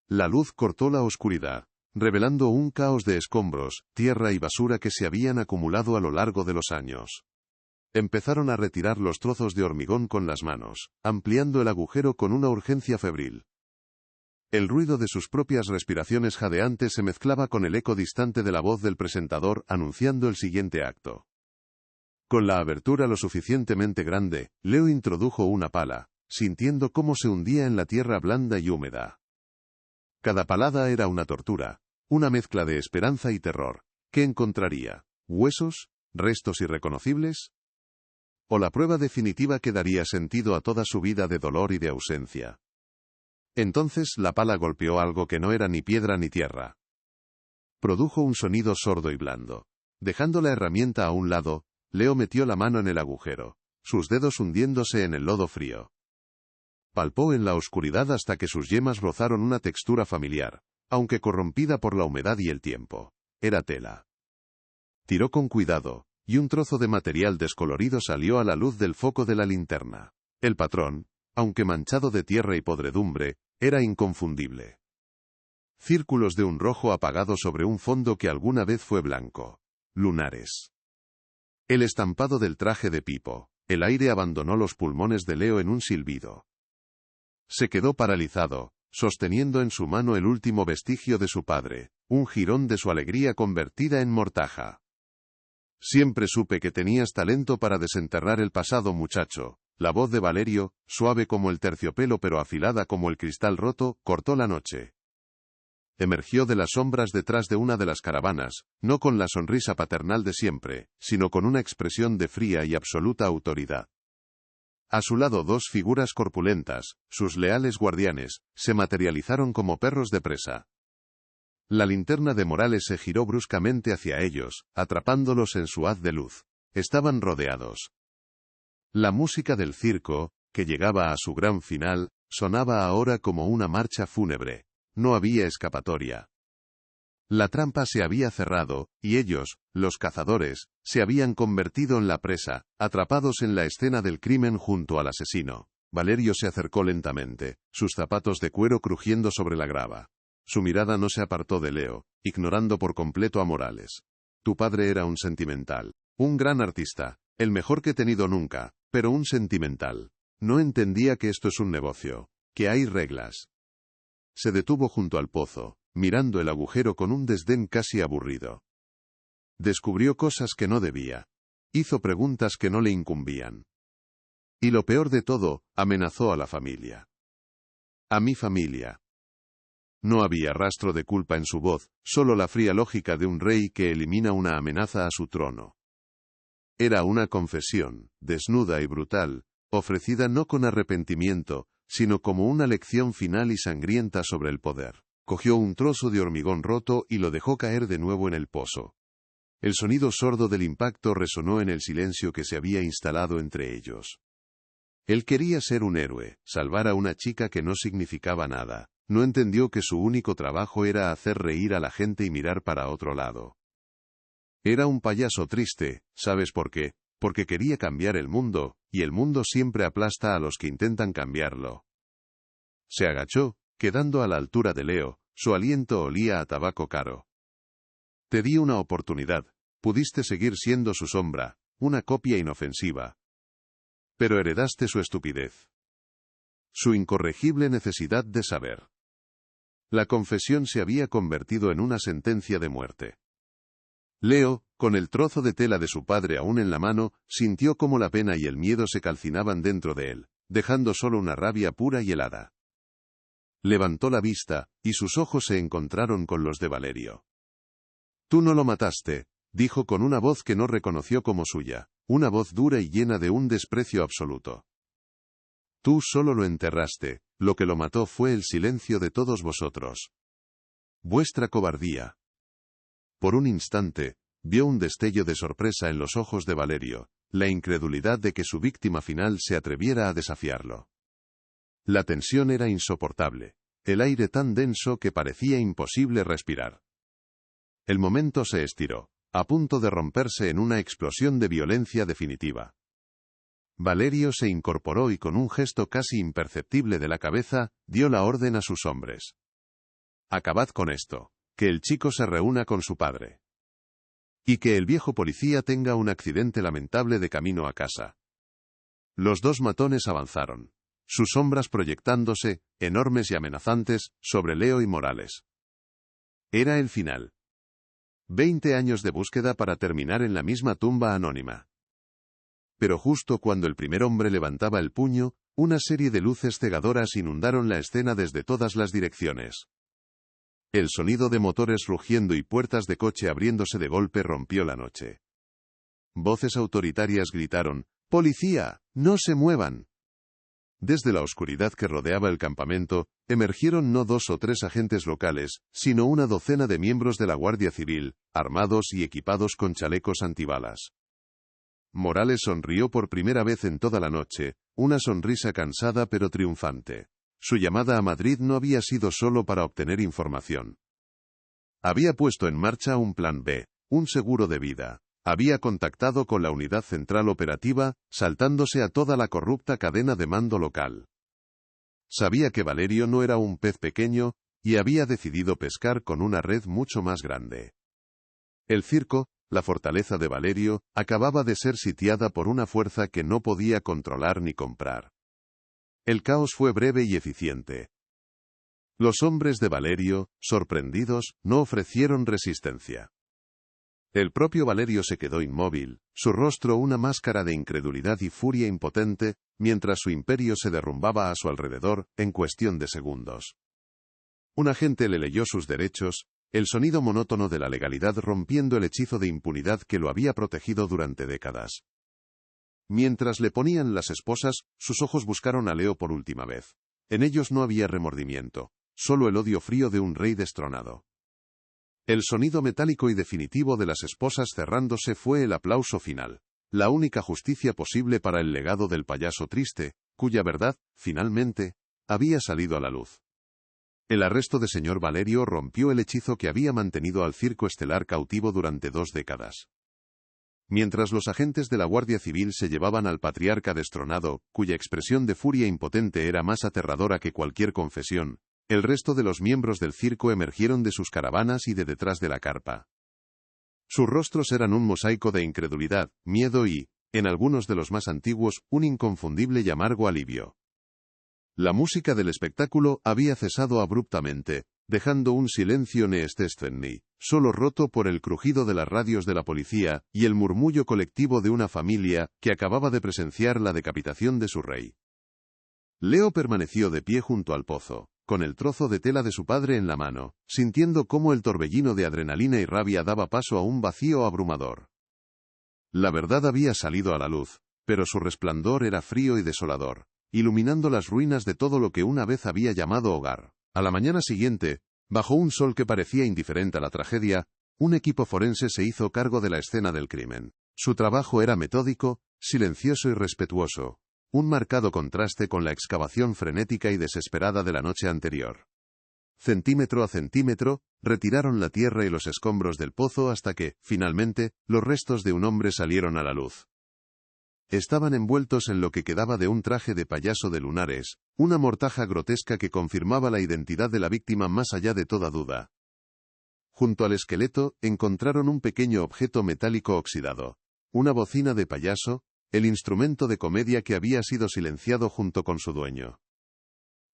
La luz cortó la oscuridad, revelando un caos de escombros, tierra y basura que se habían acumulado a lo largo de los años. Empezaron a retirar los trozos de hormigón con las manos, ampliando el agujero con una urgencia febril. El ruido de sus propias respiraciones jadeantes se mezclaba con el eco distante de la voz del presentador anunciando el siguiente acto. Con la abertura lo suficientemente grande, Leo introdujo una pala, sintiendo cómo se hundía en la tierra blanda y húmeda. Cada palada era una tortura, una mezcla de esperanza y terror. ¿Qué encontraría? ¿Huesos? ¿Restos irreconocibles? ¿O la prueba definitiva que daría sentido a toda su vida de dolor y de ausencia? Entonces la pala golpeó algo que no era ni piedra ni tierra. Produjo un sonido sordo y blando. Dejando la herramienta a un lado, Leo metió la mano en el agujero, sus dedos hundiéndose en el lodo frío. Palpó en la oscuridad hasta que sus yemas rozaron una textura familiar, aunque corrompida por la humedad y el tiempo. Era tela. Tiró con cuidado, y un trozo de material descolorido salió a la luz del foco de la linterna. El patrón, aunque manchado de tierra y podredumbre, era inconfundible. Círculos de un rojo apagado sobre un fondo que alguna vez fue blanco. Lunares. El estampado del traje de Pipo. El aire abandonó los pulmones de Leo en un silbido. Se quedó paralizado, sosteniendo en su mano el último vestigio de su padre, un jirón de su alegría convertida en mortaja. Siempre supe que tenías talento para desenterrar el pasado, muchacho. La voz de Valerio, suave como el terciopelo pero afilada como el cristal roto, cortó la noche. Emergió de las sombras detrás de una de las caravanas, no con la sonrisa paternal de siempre, sino con una expresión de fría y absoluta autoridad. A su lado dos figuras corpulentas, sus leales guardianes, se materializaron como perros de presa. La linterna de Morales se giró bruscamente hacia ellos, atrapándolos en su haz de luz. Estaban rodeados. La música del circo, que llegaba a su gran final, sonaba ahora como una marcha fúnebre. No había escapatoria. La trampa se había cerrado, y ellos, los cazadores, se habían convertido en la presa, atrapados en la escena del crimen junto al asesino. Valerio se acercó lentamente, sus zapatos de cuero crujiendo sobre la grava. Su mirada no se apartó de Leo, ignorando por completo a Morales. Tu padre era un sentimental, un gran artista, el mejor que he tenido nunca, pero un sentimental. No entendía que esto es un negocio, que hay reglas. Se detuvo junto al pozo, mirando el agujero con un desdén casi aburrido. Descubrió cosas que no debía. Hizo preguntas que no le incumbían. Y lo peor de todo, amenazó a la familia. A mi familia. No había rastro de culpa en su voz, solo la fría lógica de un rey que elimina una amenaza a su trono. Era una confesión, desnuda y brutal, ofrecida no con arrepentimiento, sino como una lección final y sangrienta sobre el poder. Cogió un trozo de hormigón roto y lo dejó caer de nuevo en el pozo. El sonido sordo del impacto resonó en el silencio que se había instalado entre ellos. Él quería ser un héroe, salvar a una chica que no significaba nada. No entendió que su único trabajo era hacer reír a la gente y mirar para otro lado. Era un payaso triste, ¿sabes por qué? Porque quería cambiar el mundo, y el mundo siempre aplasta a los que intentan cambiarlo. Se agachó, quedando a la altura de Leo, su aliento olía a tabaco caro. Te di una oportunidad, pudiste seguir siendo su sombra, una copia inofensiva. Pero heredaste su estupidez. Su incorregible necesidad de saber. La confesión se había convertido en una sentencia de muerte. Leo, con el trozo de tela de su padre aún en la mano, sintió cómo la pena y el miedo se calcinaban dentro de él, dejando solo una rabia pura y helada. Levantó la vista, y sus ojos se encontraron con los de Valerio. «Tú no lo mataste», dijo con una voz que no reconoció como suya, una voz dura y llena de un desprecio absoluto. «Tú solo lo enterraste, lo que lo mató fue el silencio de todos vosotros. Vuestra cobardía». Por un instante, vio un destello de sorpresa en los ojos de Valerio, la incredulidad de que su víctima final se atreviera a desafiarlo. La tensión era insoportable, el aire tan denso que parecía imposible respirar. El momento se estiró, a punto de romperse en una explosión de violencia definitiva. Valerio se incorporó y con un gesto casi imperceptible de la cabeza, dio la orden a sus hombres. «Acabad con esto, que el chico se reúna con su padre. Y que el viejo policía tenga un accidente lamentable de camino a casa». Los dos matones avanzaron, sus sombras proyectándose, enormes y amenazantes, sobre Leo y Morales. Era el final. 20 años de búsqueda para terminar en la misma tumba anónima. Pero justo cuando el primer hombre levantaba el puño, una serie de luces cegadoras inundaron la escena desde todas las direcciones. El sonido de motores rugiendo y puertas de coche abriéndose de golpe rompió la noche. Voces autoritarias gritaron: «¡Policía! ¡No se muevan!». Desde la oscuridad que rodeaba el campamento, emergieron no 2 o 3 agentes locales, sino una docena de miembros de la Guardia Civil, armados y equipados con chalecos antibalas. Morales sonrió por primera vez en toda la noche, una sonrisa cansada pero triunfante. Su llamada a Madrid no había sido solo para obtener información. Había puesto en marcha un plan B, un seguro de vida. Había contactado con la unidad central operativa, saltándose a toda la corrupta cadena de mando local. Sabía que Valerio no era un pez pequeño, y había decidido pescar con una red mucho más grande. El circo, la fortaleza de Valerio, acababa de ser sitiada por una fuerza que no podía controlar ni comprar. El caos fue breve y eficiente. Los hombres de Valerio, sorprendidos, no ofrecieron resistencia. El propio Valerio se quedó inmóvil, su rostro una máscara de incredulidad y furia impotente, mientras su imperio se derrumbaba a su alrededor, en cuestión de segundos. Un agente le leyó sus derechos, el sonido monótono de la legalidad rompiendo el hechizo de impunidad que lo había protegido durante décadas. Mientras le ponían las esposas, sus ojos buscaron a Leo por última vez. En ellos no había remordimiento, solo el odio frío de un rey destronado. El sonido metálico y definitivo de las esposas cerrándose fue el aplauso final, la única justicia posible para el legado del payaso triste, cuya verdad, finalmente, había salido a la luz. El arresto de señor Valerio rompió el hechizo que había mantenido al circo estelar cautivo durante 2 décadas. Mientras los agentes de la Guardia Civil se llevaban al patriarca destronado, cuya expresión de furia impotente era más aterradora que cualquier confesión, el resto de los miembros del circo emergieron de sus caravanas y de detrás de la carpa. Sus rostros eran un mosaico de incredulidad, miedo y, en algunos de los más antiguos, un inconfundible y amargo alivio. La música del espectáculo había cesado abruptamente, dejando un silencio neestestvenni, solo roto por el crujido de las radios de la policía y el murmullo colectivo de una familia que acababa de presenciar la decapitación de su rey. Leo permaneció de pie junto al pozo, con el trozo de tela de su padre en la mano, sintiendo cómo el torbellino de adrenalina y rabia daba paso a un vacío abrumador. La verdad había salido a la luz, pero su resplandor era frío y desolador, iluminando las ruinas de todo lo que una vez había llamado hogar. A la mañana siguiente, bajo un sol que parecía indiferente a la tragedia, un equipo forense se hizo cargo de la escena del crimen. Su trabajo era metódico, silencioso y respetuoso, un marcado contraste con la excavación frenética y desesperada de la noche anterior. Centímetro a centímetro, retiraron la tierra y los escombros del pozo hasta que, finalmente, los restos de un hombre salieron a la luz. Estaban envueltos en lo que quedaba de un traje de payaso de lunares, una mortaja grotesca que confirmaba la identidad de la víctima más allá de toda duda. Junto al esqueleto, encontraron un pequeño objeto metálico oxidado. Una bocina de payaso, el instrumento de comedia que había sido silenciado junto con su dueño.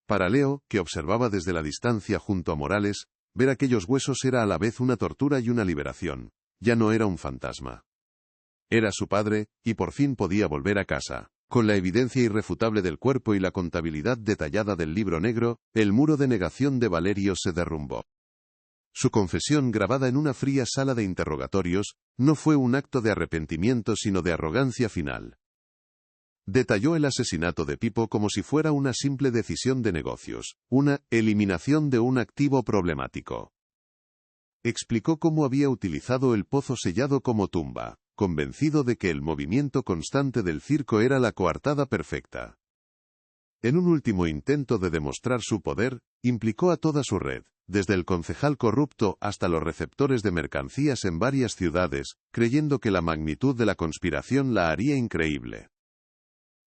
Para Leo, que observaba desde la distancia junto a Morales, ver aquellos huesos era a la vez una tortura y una liberación. Ya no era un fantasma. Era su padre, y por fin podía volver a casa. Con la evidencia irrefutable del cuerpo y la contabilidad detallada del libro negro, el muro de negación de Valerio se derrumbó. Su confesión, grabada en una fría sala de interrogatorios, no fue un acto de arrepentimiento sino de arrogancia final. Detalló el asesinato de Pipo como si fuera una simple decisión de negocios, una eliminación de un activo problemático. Explicó cómo había utilizado el pozo sellado como tumba, convencido de que el movimiento constante del circo era la coartada perfecta. En un último intento de demostrar su poder, implicó a toda su red, desde el concejal corrupto hasta los receptores de mercancías en varias ciudades, creyendo que la magnitud de la conspiración la haría increíble.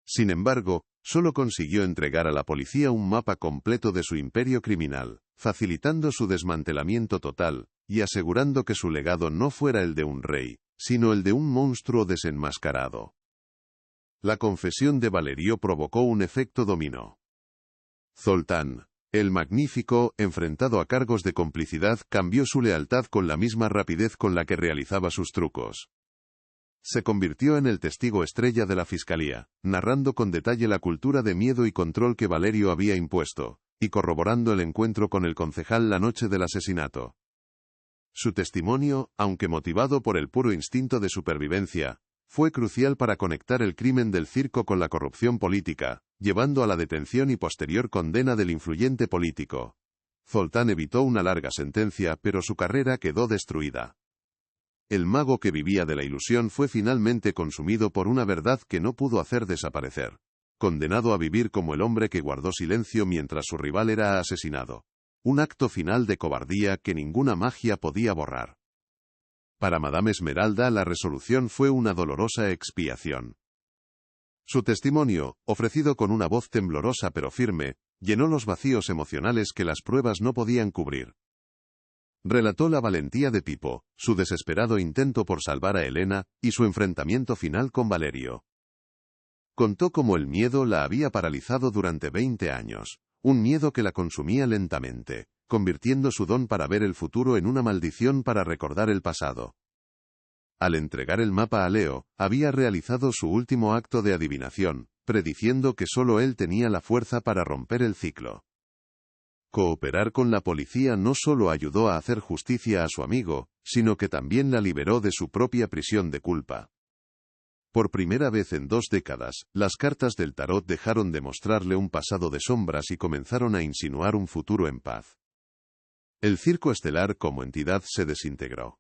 Sin embargo, solo consiguió entregar a la policía un mapa completo de su imperio criminal, facilitando su desmantelamiento total, y asegurando que su legado no fuera el de un rey, sino el de un monstruo desenmascarado. La confesión de Valerio provocó un efecto dominó. Zoltán, el magnífico, enfrentado a cargos de complicidad, cambió su lealtad con la misma rapidez con la que realizaba sus trucos. Se convirtió en el testigo estrella de la fiscalía, narrando con detalle la cultura de miedo y control que Valerio había impuesto, y corroborando el encuentro con el concejal la noche del asesinato. Su testimonio, aunque motivado por el puro instinto de supervivencia, fue crucial para conectar el crimen del circo con la corrupción política, llevando a la detención y posterior condena del influyente político. Zoltán evitó una larga sentencia, pero su carrera quedó destruida. El mago que vivía de la ilusión fue finalmente consumido por una verdad que no pudo hacer desaparecer. Condenado a vivir como el hombre que guardó silencio mientras su rival era asesinado. Un acto final de cobardía que ninguna magia podía borrar. Para Madame Esmeralda la resolución fue una dolorosa expiación. Su testimonio, ofrecido con una voz temblorosa pero firme, llenó los vacíos emocionales que las pruebas no podían cubrir. Relató la valentía de Pipo, su desesperado intento por salvar a Elena, y su enfrentamiento final con Valerio. Contó cómo el miedo la había paralizado durante 20 años, un miedo que la consumía lentamente, convirtiendo su don para ver el futuro en una maldición para recordar el pasado. Al entregar el mapa a Leo, había realizado su último acto de adivinación, prediciendo que solo él tenía la fuerza para romper el ciclo. Cooperar con la policía no solo ayudó a hacer justicia a su amigo, sino que también la liberó de su propia prisión de culpa. Por primera vez en 2 décadas, las cartas del tarot dejaron de mostrarle un pasado de sombras y comenzaron a insinuar un futuro en paz. El Circo Estelar como entidad se desintegró.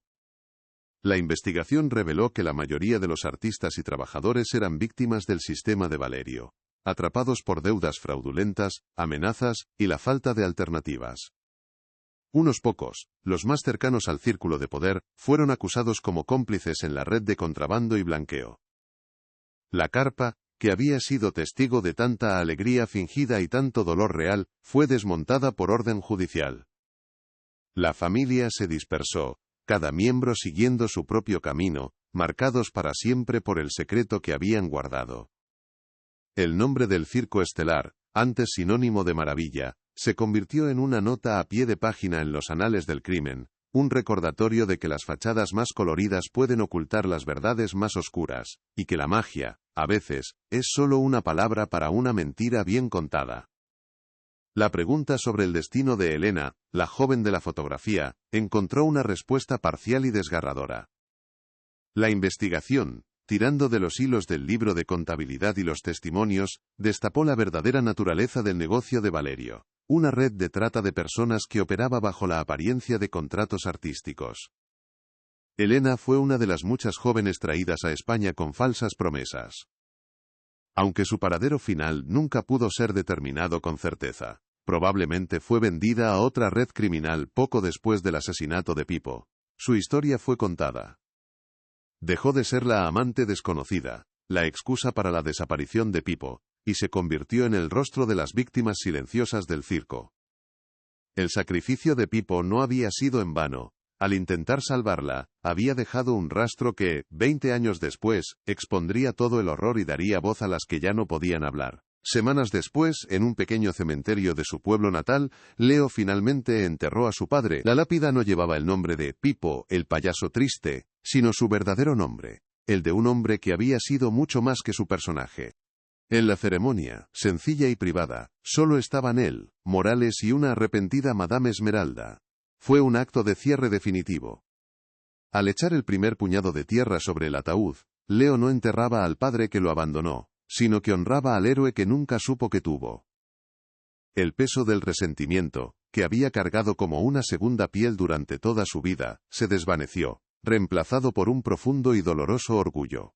La investigación reveló que la mayoría de los artistas y trabajadores eran víctimas del sistema de Valerio, atrapados por deudas fraudulentas, amenazas y la falta de alternativas. Unos pocos, los más cercanos al círculo de poder, fueron acusados como cómplices en la red de contrabando y blanqueo. La carpa, que había sido testigo de tanta alegría fingida y tanto dolor real, fue desmontada por orden judicial. La familia se dispersó, cada miembro siguiendo su propio camino, marcados para siempre por el secreto que habían guardado. El nombre del Circo Estelar, antes sinónimo de maravilla, se convirtió en una nota a pie de página en los anales del crimen, un recordatorio de que las fachadas más coloridas pueden ocultar las verdades más oscuras, y que la magia, a veces, es solo una palabra para una mentira bien contada. La pregunta sobre el destino de Elena, la joven de la fotografía, encontró una respuesta parcial y desgarradora. La investigación, tirando de los hilos del libro de contabilidad y los testimonios, destapó la verdadera naturaleza del negocio de Valerio, una red de trata de personas que operaba bajo la apariencia de contratos artísticos. Elena fue una de las muchas jóvenes traídas a España con falsas promesas. Aunque su paradero final nunca pudo ser determinado con certeza, probablemente fue vendida a otra red criminal poco después del asesinato de Pipo. Su historia fue contada. Dejó de ser la amante desconocida, la excusa para la desaparición de Pipo, y se convirtió en el rostro de las víctimas silenciosas del circo. El sacrificio de Pipo no había sido en vano, Al intentar salvarla, había dejado un rastro que, 20 años después, expondría todo el horror y daría voz a las que ya no podían hablar. Semanas después, en un pequeño cementerio de su pueblo natal, Leo finalmente enterró a su padre. La lápida no llevaba el nombre de Pipo, el payaso triste, sino su verdadero nombre, el de un hombre que había sido mucho más que su personaje. En la ceremonia, sencilla y privada, solo estaban él, Morales y una arrepentida Madame Esmeralda. Fue un acto de cierre definitivo. Al echar el primer puñado de tierra sobre el ataúd, Leo no enterraba al padre que lo abandonó, sino que honraba al héroe que nunca supo que tuvo. El peso del resentimiento, que había cargado como una segunda piel durante toda su vida, se desvaneció, reemplazado por un profundo y doloroso orgullo.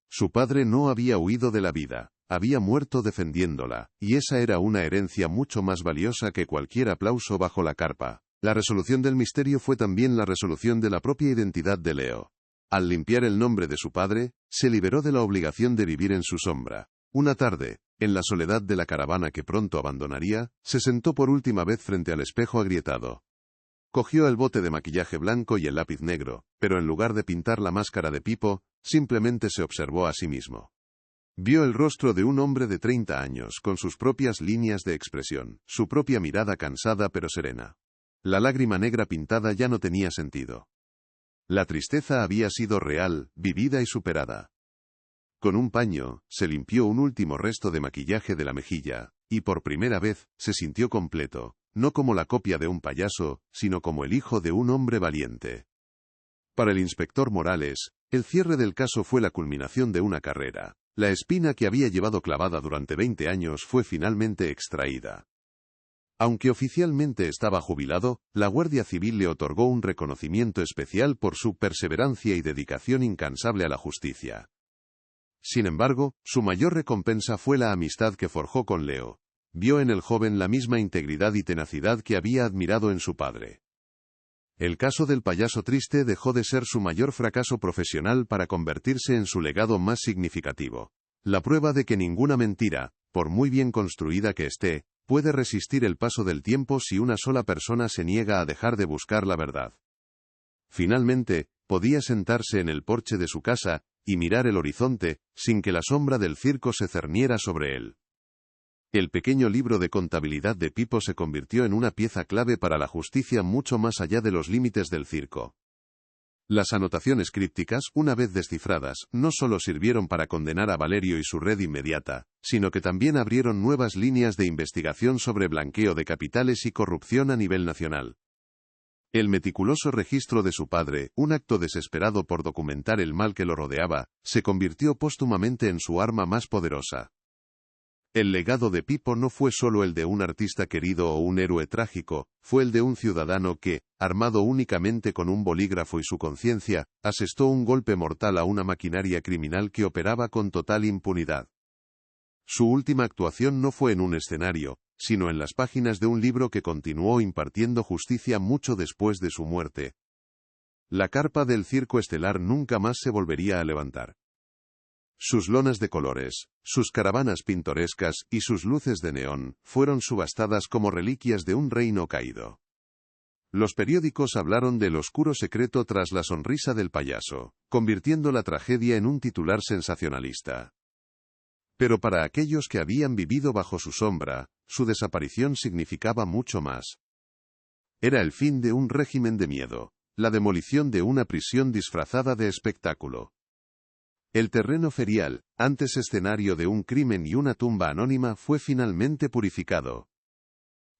Su padre no había huido de la vida, había muerto defendiéndola, y esa era una herencia mucho más valiosa que cualquier aplauso bajo la carpa. La resolución del misterio fue también la resolución de la propia identidad de Leo. Al limpiar el nombre de su padre, se liberó de la obligación de vivir en su sombra. Una tarde, en la soledad de la caravana que pronto abandonaría, se sentó por última vez frente al espejo agrietado. Cogió el bote de maquillaje blanco y el lápiz negro, pero en lugar de pintar la máscara de Pipo, simplemente se observó a sí mismo. Vio el rostro de un hombre de 30 años, con sus propias líneas de expresión, su propia mirada cansada pero serena. La lágrima negra pintada ya no tenía sentido. La tristeza había sido real, vivida y superada. Con un paño, se limpió un último resto de maquillaje de la mejilla, y por primera vez, se sintió completo, no como la copia de un payaso, sino como el hijo de un hombre valiente. Para el inspector Morales, el cierre del caso fue la culminación de una carrera. La espina que había llevado clavada durante 20 años fue finalmente extraída. Aunque oficialmente estaba jubilado, la Guardia Civil le otorgó un reconocimiento especial por su perseverancia y dedicación incansable a la justicia. Sin embargo, su mayor recompensa fue la amistad que forjó con Leo. Vio en el joven la misma integridad y tenacidad que había admirado en su padre. El caso del payaso triste dejó de ser su mayor fracaso profesional para convertirse en su legado más significativo. La prueba de que ninguna mentira, por muy bien construida que esté, puede resistir el paso del tiempo si una sola persona se niega a dejar de buscar la verdad. Finalmente, podía sentarse en el porche de su casa y mirar el horizonte, sin que la sombra del circo se cerniera sobre él. El pequeño libro de contabilidad de Pipo se convirtió en una pieza clave para la justicia mucho más allá de los límites del circo. Las anotaciones crípticas, una vez descifradas, no solo sirvieron para condenar a Valerio y su red inmediata, sino que también abrieron nuevas líneas de investigación sobre blanqueo de capitales y corrupción a nivel nacional. El meticuloso registro de su padre, un acto desesperado por documentar el mal que lo rodeaba, se convirtió póstumamente en su arma más poderosa. El legado de Pipo no fue solo el de un artista querido o un héroe trágico, fue el de un ciudadano que, armado únicamente con un bolígrafo y su conciencia, asestó un golpe mortal a una maquinaria criminal que operaba con total impunidad. Su última actuación no fue en un escenario, sino en las páginas de un libro que continuó impartiendo justicia mucho después de su muerte. La carpa del circo estelar nunca más se volvería a levantar. Sus lonas de colores, sus caravanas pintorescas y sus luces de neón fueron subastadas como reliquias de un reino caído. Los periódicos hablaron del oscuro secreto tras la sonrisa del payaso, convirtiendo la tragedia en un titular sensacionalista. Pero para aquellos que habían vivido bajo su sombra, su desaparición significaba mucho más. Era el fin de un régimen de miedo, la demolición de una prisión disfrazada de espectáculo. El terreno ferial, antes escenario de un crimen y una tumba anónima, fue finalmente purificado.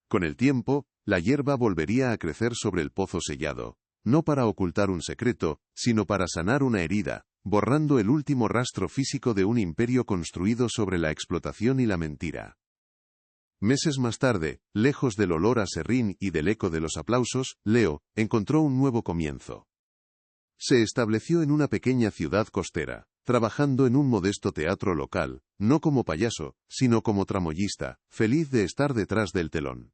Con el tiempo, la hierba volvería a crecer sobre el pozo sellado, no para ocultar un secreto, sino para sanar una herida, borrando el último rastro físico de un imperio construido sobre la explotación y la mentira. Meses más tarde, lejos del olor a serrín y del eco de los aplausos, Leo encontró un nuevo comienzo. Se estableció en una pequeña ciudad costera, trabajando en un modesto teatro local, no como payaso, sino como tramoyista, feliz de estar detrás del telón.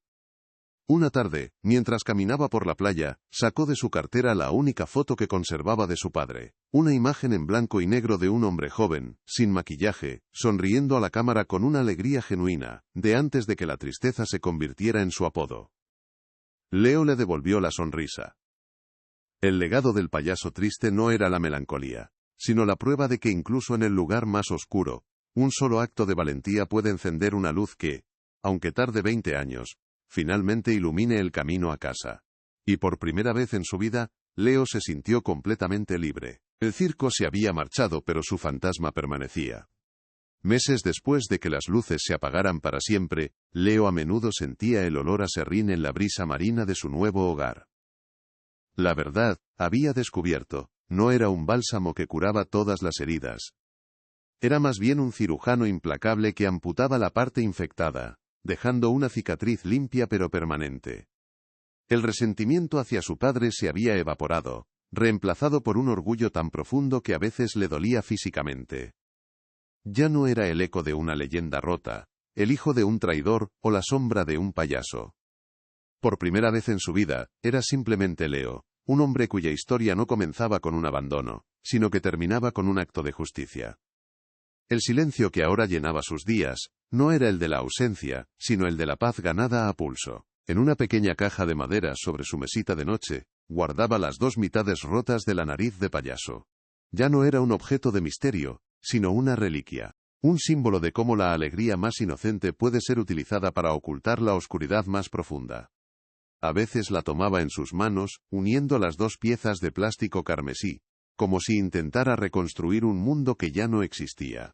Una tarde, mientras caminaba por la playa, sacó de su cartera la única foto que conservaba de su padre, una imagen en blanco y negro de un hombre joven, sin maquillaje, sonriendo a la cámara con una alegría genuina, de antes de que la tristeza se convirtiera en su apodo. Leo le devolvió la sonrisa. El legado del payaso triste no era la melancolía, sino la prueba de que incluso en el lugar más oscuro, un solo acto de valentía puede encender una luz que, aunque tarde 20 años, finalmente ilumine el camino a casa. Y por primera vez en su vida, Leo se sintió completamente libre. El circo se había marchado, pero su fantasma permanecía. Meses después de que las luces se apagaran para siempre, Leo a menudo sentía el olor a serrín en la brisa marina de su nuevo hogar. La verdad, había descubierto, no era un bálsamo que curaba todas las heridas. Era más bien un cirujano implacable que amputaba la parte infectada, dejando una cicatriz limpia pero permanente. El resentimiento hacia su padre se había evaporado, reemplazado por un orgullo tan profundo que a veces le dolía físicamente. Ya no era el eco de una leyenda rota, el hijo de un traidor o la sombra de un payaso. Por primera vez en su vida, era simplemente Leo, un hombre cuya historia no comenzaba con un abandono, sino que terminaba con un acto de justicia. El silencio que ahora llenaba sus días, no era el de la ausencia, sino el de la paz ganada a pulso. En una pequeña caja de madera sobre su mesita de noche, guardaba las dos mitades rotas de la nariz de payaso. Ya no era un objeto de misterio, sino una reliquia. Un símbolo de cómo la alegría más inocente puede ser utilizada para ocultar la oscuridad más profunda. A veces la tomaba en sus manos, uniendo las dos piezas de plástico carmesí, como si intentara reconstruir un mundo que ya no existía.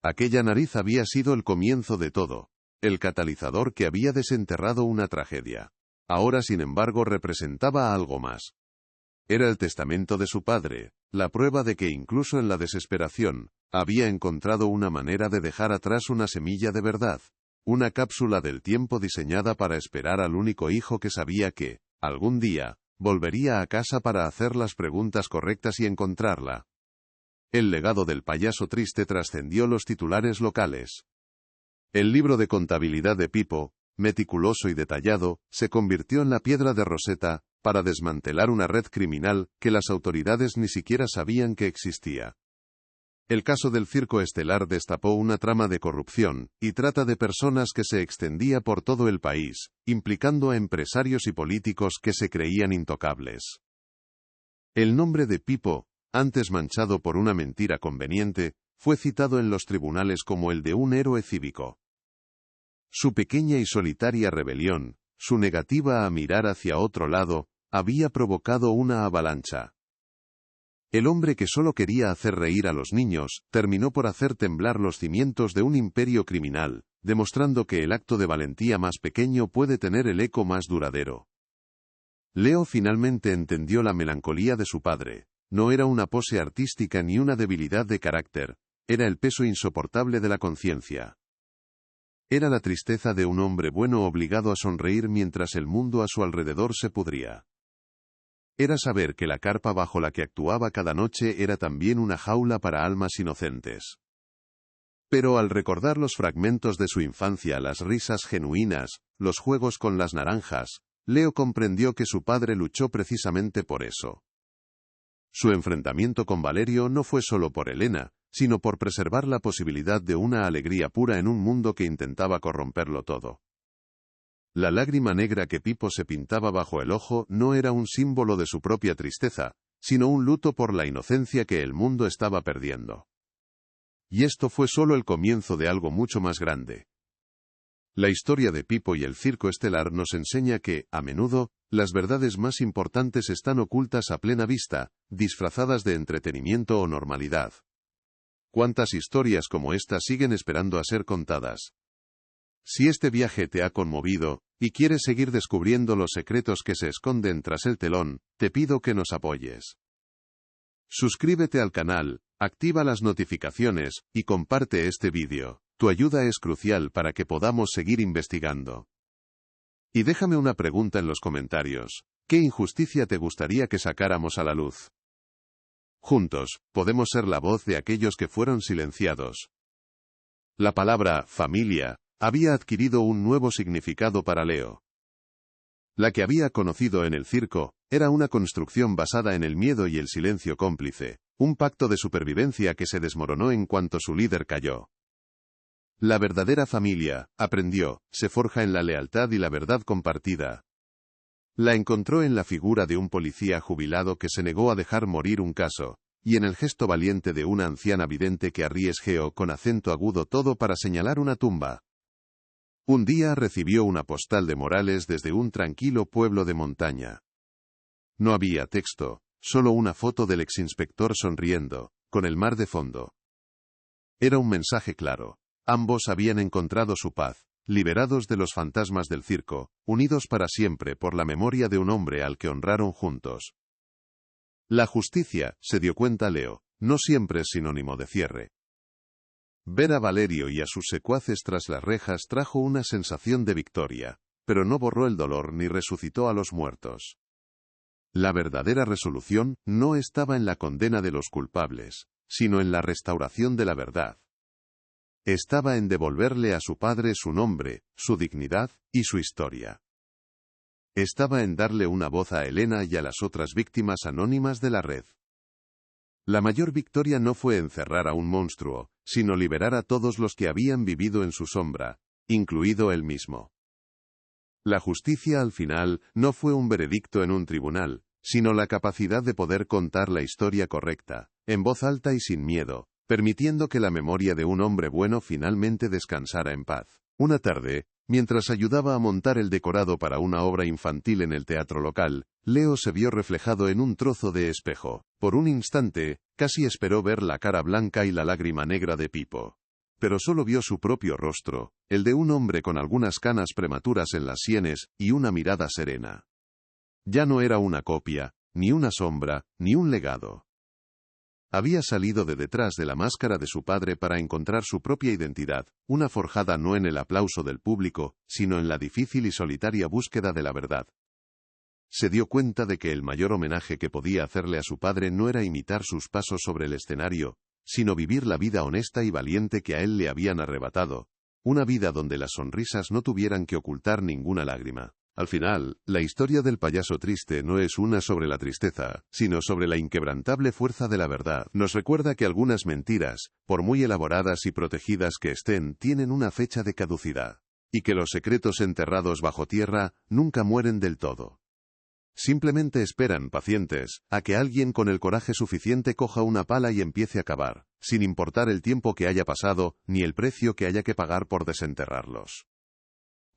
Aquella nariz había sido el comienzo de todo, el catalizador que había desenterrado una tragedia. Ahora, sin embargo, representaba algo más. Era el testamento de su padre, la prueba de que incluso en la desesperación, había encontrado una manera de dejar atrás una semilla de verdad, una cápsula del tiempo diseñada para esperar al único hijo que sabía que, algún día, volvería a casa para hacer las preguntas correctas y encontrarla. El legado del payaso triste trascendió los titulares locales. El libro de contabilidad de Pipo, meticuloso y detallado, se convirtió en la piedra de Rosetta, para desmantelar una red criminal que las autoridades ni siquiera sabían que existía. El caso del Circo Estelar destapó una trama de corrupción y trata de personas que se extendía por todo el país, implicando a empresarios y políticos que se creían intocables. El nombre de Pipo, antes manchado por una mentira conveniente, fue citado en los tribunales como el de un héroe cívico. Su pequeña y solitaria rebelión, su negativa a mirar hacia otro lado, había provocado una avalancha. El hombre que solo quería hacer reír a los niños, terminó por hacer temblar los cimientos de un imperio criminal, demostrando que el acto de valentía más pequeño puede tener el eco más duradero. Leo finalmente entendió la melancolía de su padre. No era una pose artística ni una debilidad de carácter, era el peso insoportable de la conciencia. Era la tristeza de un hombre bueno obligado a sonreír mientras el mundo a su alrededor se pudría. Era saber que la carpa bajo la que actuaba cada noche era también una jaula para almas inocentes. Pero al recordar los fragmentos de su infancia, las risas genuinas, los juegos con las naranjas, Leo comprendió que su padre luchó precisamente por eso. Su enfrentamiento con Valerio no fue solo por Elena, sino por preservar la posibilidad de una alegría pura en un mundo que intentaba corromperlo todo. La lágrima negra que Pipo se pintaba bajo el ojo no era un símbolo de su propia tristeza, sino un luto por la inocencia que el mundo estaba perdiendo. Y esto fue solo el comienzo de algo mucho más grande. La historia de Pipo y el Circo Estelar nos enseña que, a menudo, las verdades más importantes están ocultas a plena vista, disfrazadas de entretenimiento o normalidad. ¿Cuántas historias como esta siguen esperando a ser contadas? Si este viaje te ha conmovido, y quieres seguir descubriendo los secretos que se esconden tras el telón, te pido que nos apoyes. Suscríbete al canal, activa las notificaciones, y comparte este vídeo. Tu ayuda es crucial para que podamos seguir investigando. Y déjame una pregunta en los comentarios. ¿Qué injusticia te gustaría que sacáramos a la luz? Juntos, podemos ser la voz de aquellos que fueron silenciados. La palabra familia había adquirido un nuevo significado para Leo. La que había conocido en el circo era una construcción basada en el miedo y el silencio cómplice, un pacto de supervivencia que se desmoronó en cuanto su líder cayó. La verdadera familia, aprendió, se forja en la lealtad y la verdad compartida. La encontró en la figura de un policía jubilado que se negó a dejar morir un caso, y en el gesto valiente de una anciana vidente que arriesgó con acento agudo todo para señalar una tumba. Un día recibió una postal de Morales desde un tranquilo pueblo de montaña. No había texto, solo una foto del exinspector sonriendo, con el mar de fondo. Era un mensaje claro. Ambos habían encontrado su paz, liberados de los fantasmas del circo, unidos para siempre por la memoria de un hombre al que honraron juntos. La justicia, se dio cuenta Leo, no siempre es sinónimo de cierre. Ver a Valerio y a sus secuaces tras las rejas trajo una sensación de victoria, pero no borró el dolor ni resucitó a los muertos. La verdadera resolución no estaba en la condena de los culpables, sino en la restauración de la verdad. Estaba en devolverle a su padre su nombre, su dignidad y su historia. Estaba en darle una voz a Elena y a las otras víctimas anónimas de la red. La mayor victoria no fue encerrar a un monstruo, sino liberar a todos los que habían vivido en su sombra, incluido él mismo. La justicia al final no fue un veredicto en un tribunal, sino la capacidad de poder contar la historia correcta, en voz alta y sin miedo, permitiendo que la memoria de un hombre bueno finalmente descansara en paz. Una tarde, mientras ayudaba a montar el decorado para una obra infantil en el teatro local, Leo se vio reflejado en un trozo de espejo. Por un instante, casi esperó ver la cara blanca y la lágrima negra de Pipo. Pero solo vio su propio rostro, el de un hombre con algunas canas prematuras en las sienes y una mirada serena. Ya no era una copia, ni una sombra, ni un legado. Había salido de detrás de la máscara de su padre para encontrar su propia identidad, una forjada no en el aplauso del público, sino en la difícil y solitaria búsqueda de la verdad. Se dio cuenta de que el mayor homenaje que podía hacerle a su padre no era imitar sus pasos sobre el escenario, sino vivir la vida honesta y valiente que a él le habían arrebatado, una vida donde las sonrisas no tuvieran que ocultar ninguna lágrima. Al final, la historia del payaso triste no es una sobre la tristeza, sino sobre la inquebrantable fuerza de la verdad. Nos recuerda que algunas mentiras, por muy elaboradas y protegidas que estén, tienen una fecha de caducidad, y que los secretos enterrados bajo tierra nunca mueren del todo. Simplemente esperan, pacientes, a que alguien con el coraje suficiente coja una pala y empiece a cavar, sin importar el tiempo que haya pasado, ni el precio que haya que pagar por desenterrarlos.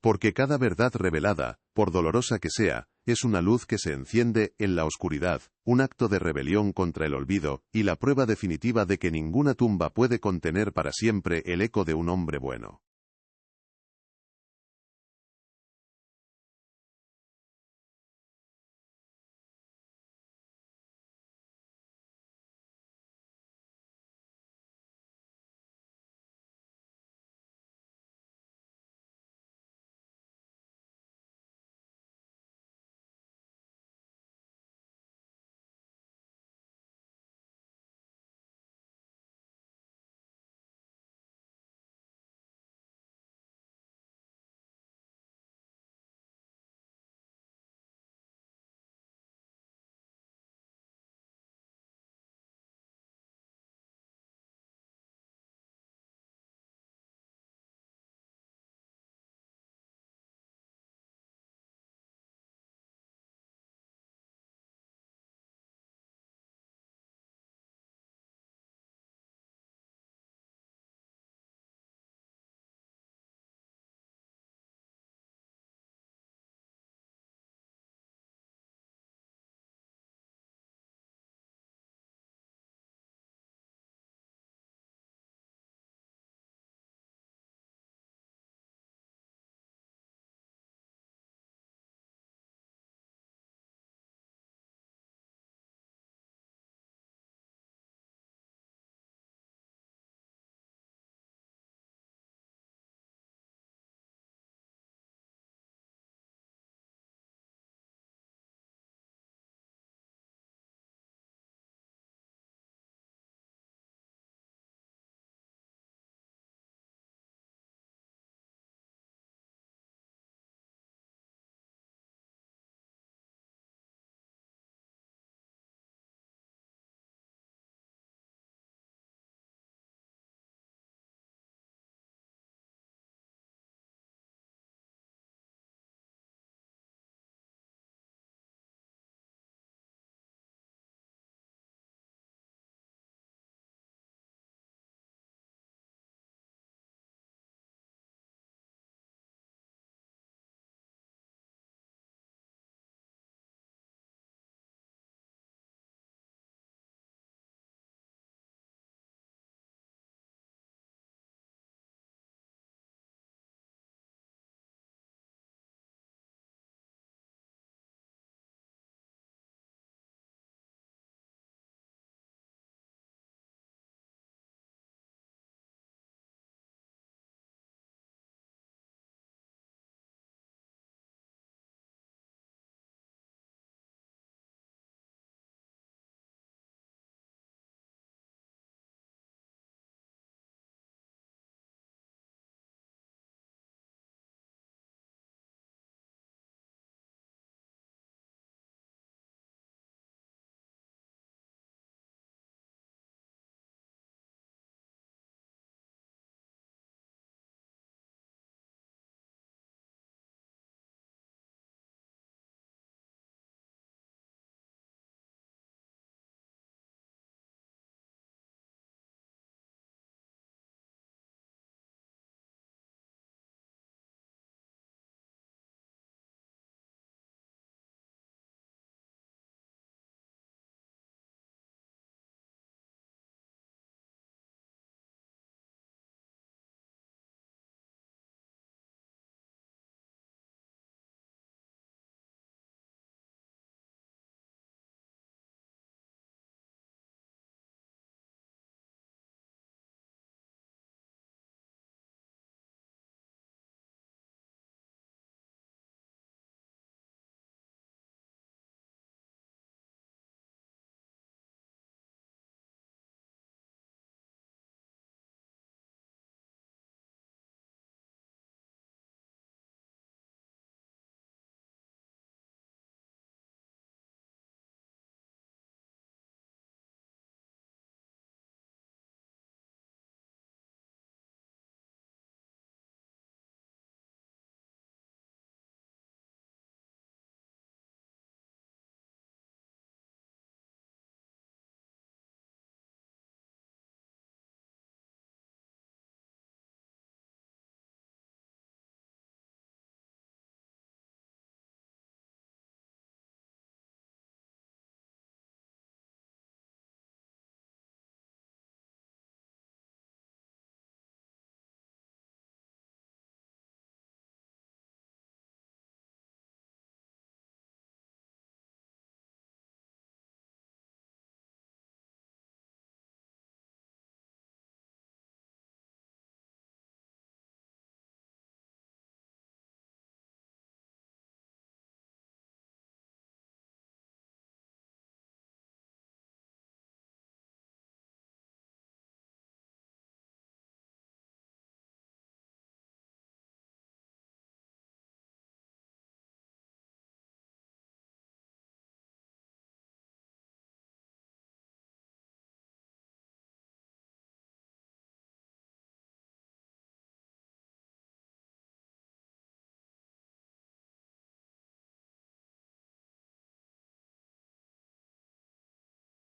Porque cada verdad revelada, por dolorosa que sea, es una luz que se enciende en la oscuridad, un acto de rebelión contra el olvido, y la prueba definitiva de que ninguna tumba puede contener para siempre el eco de un hombre bueno.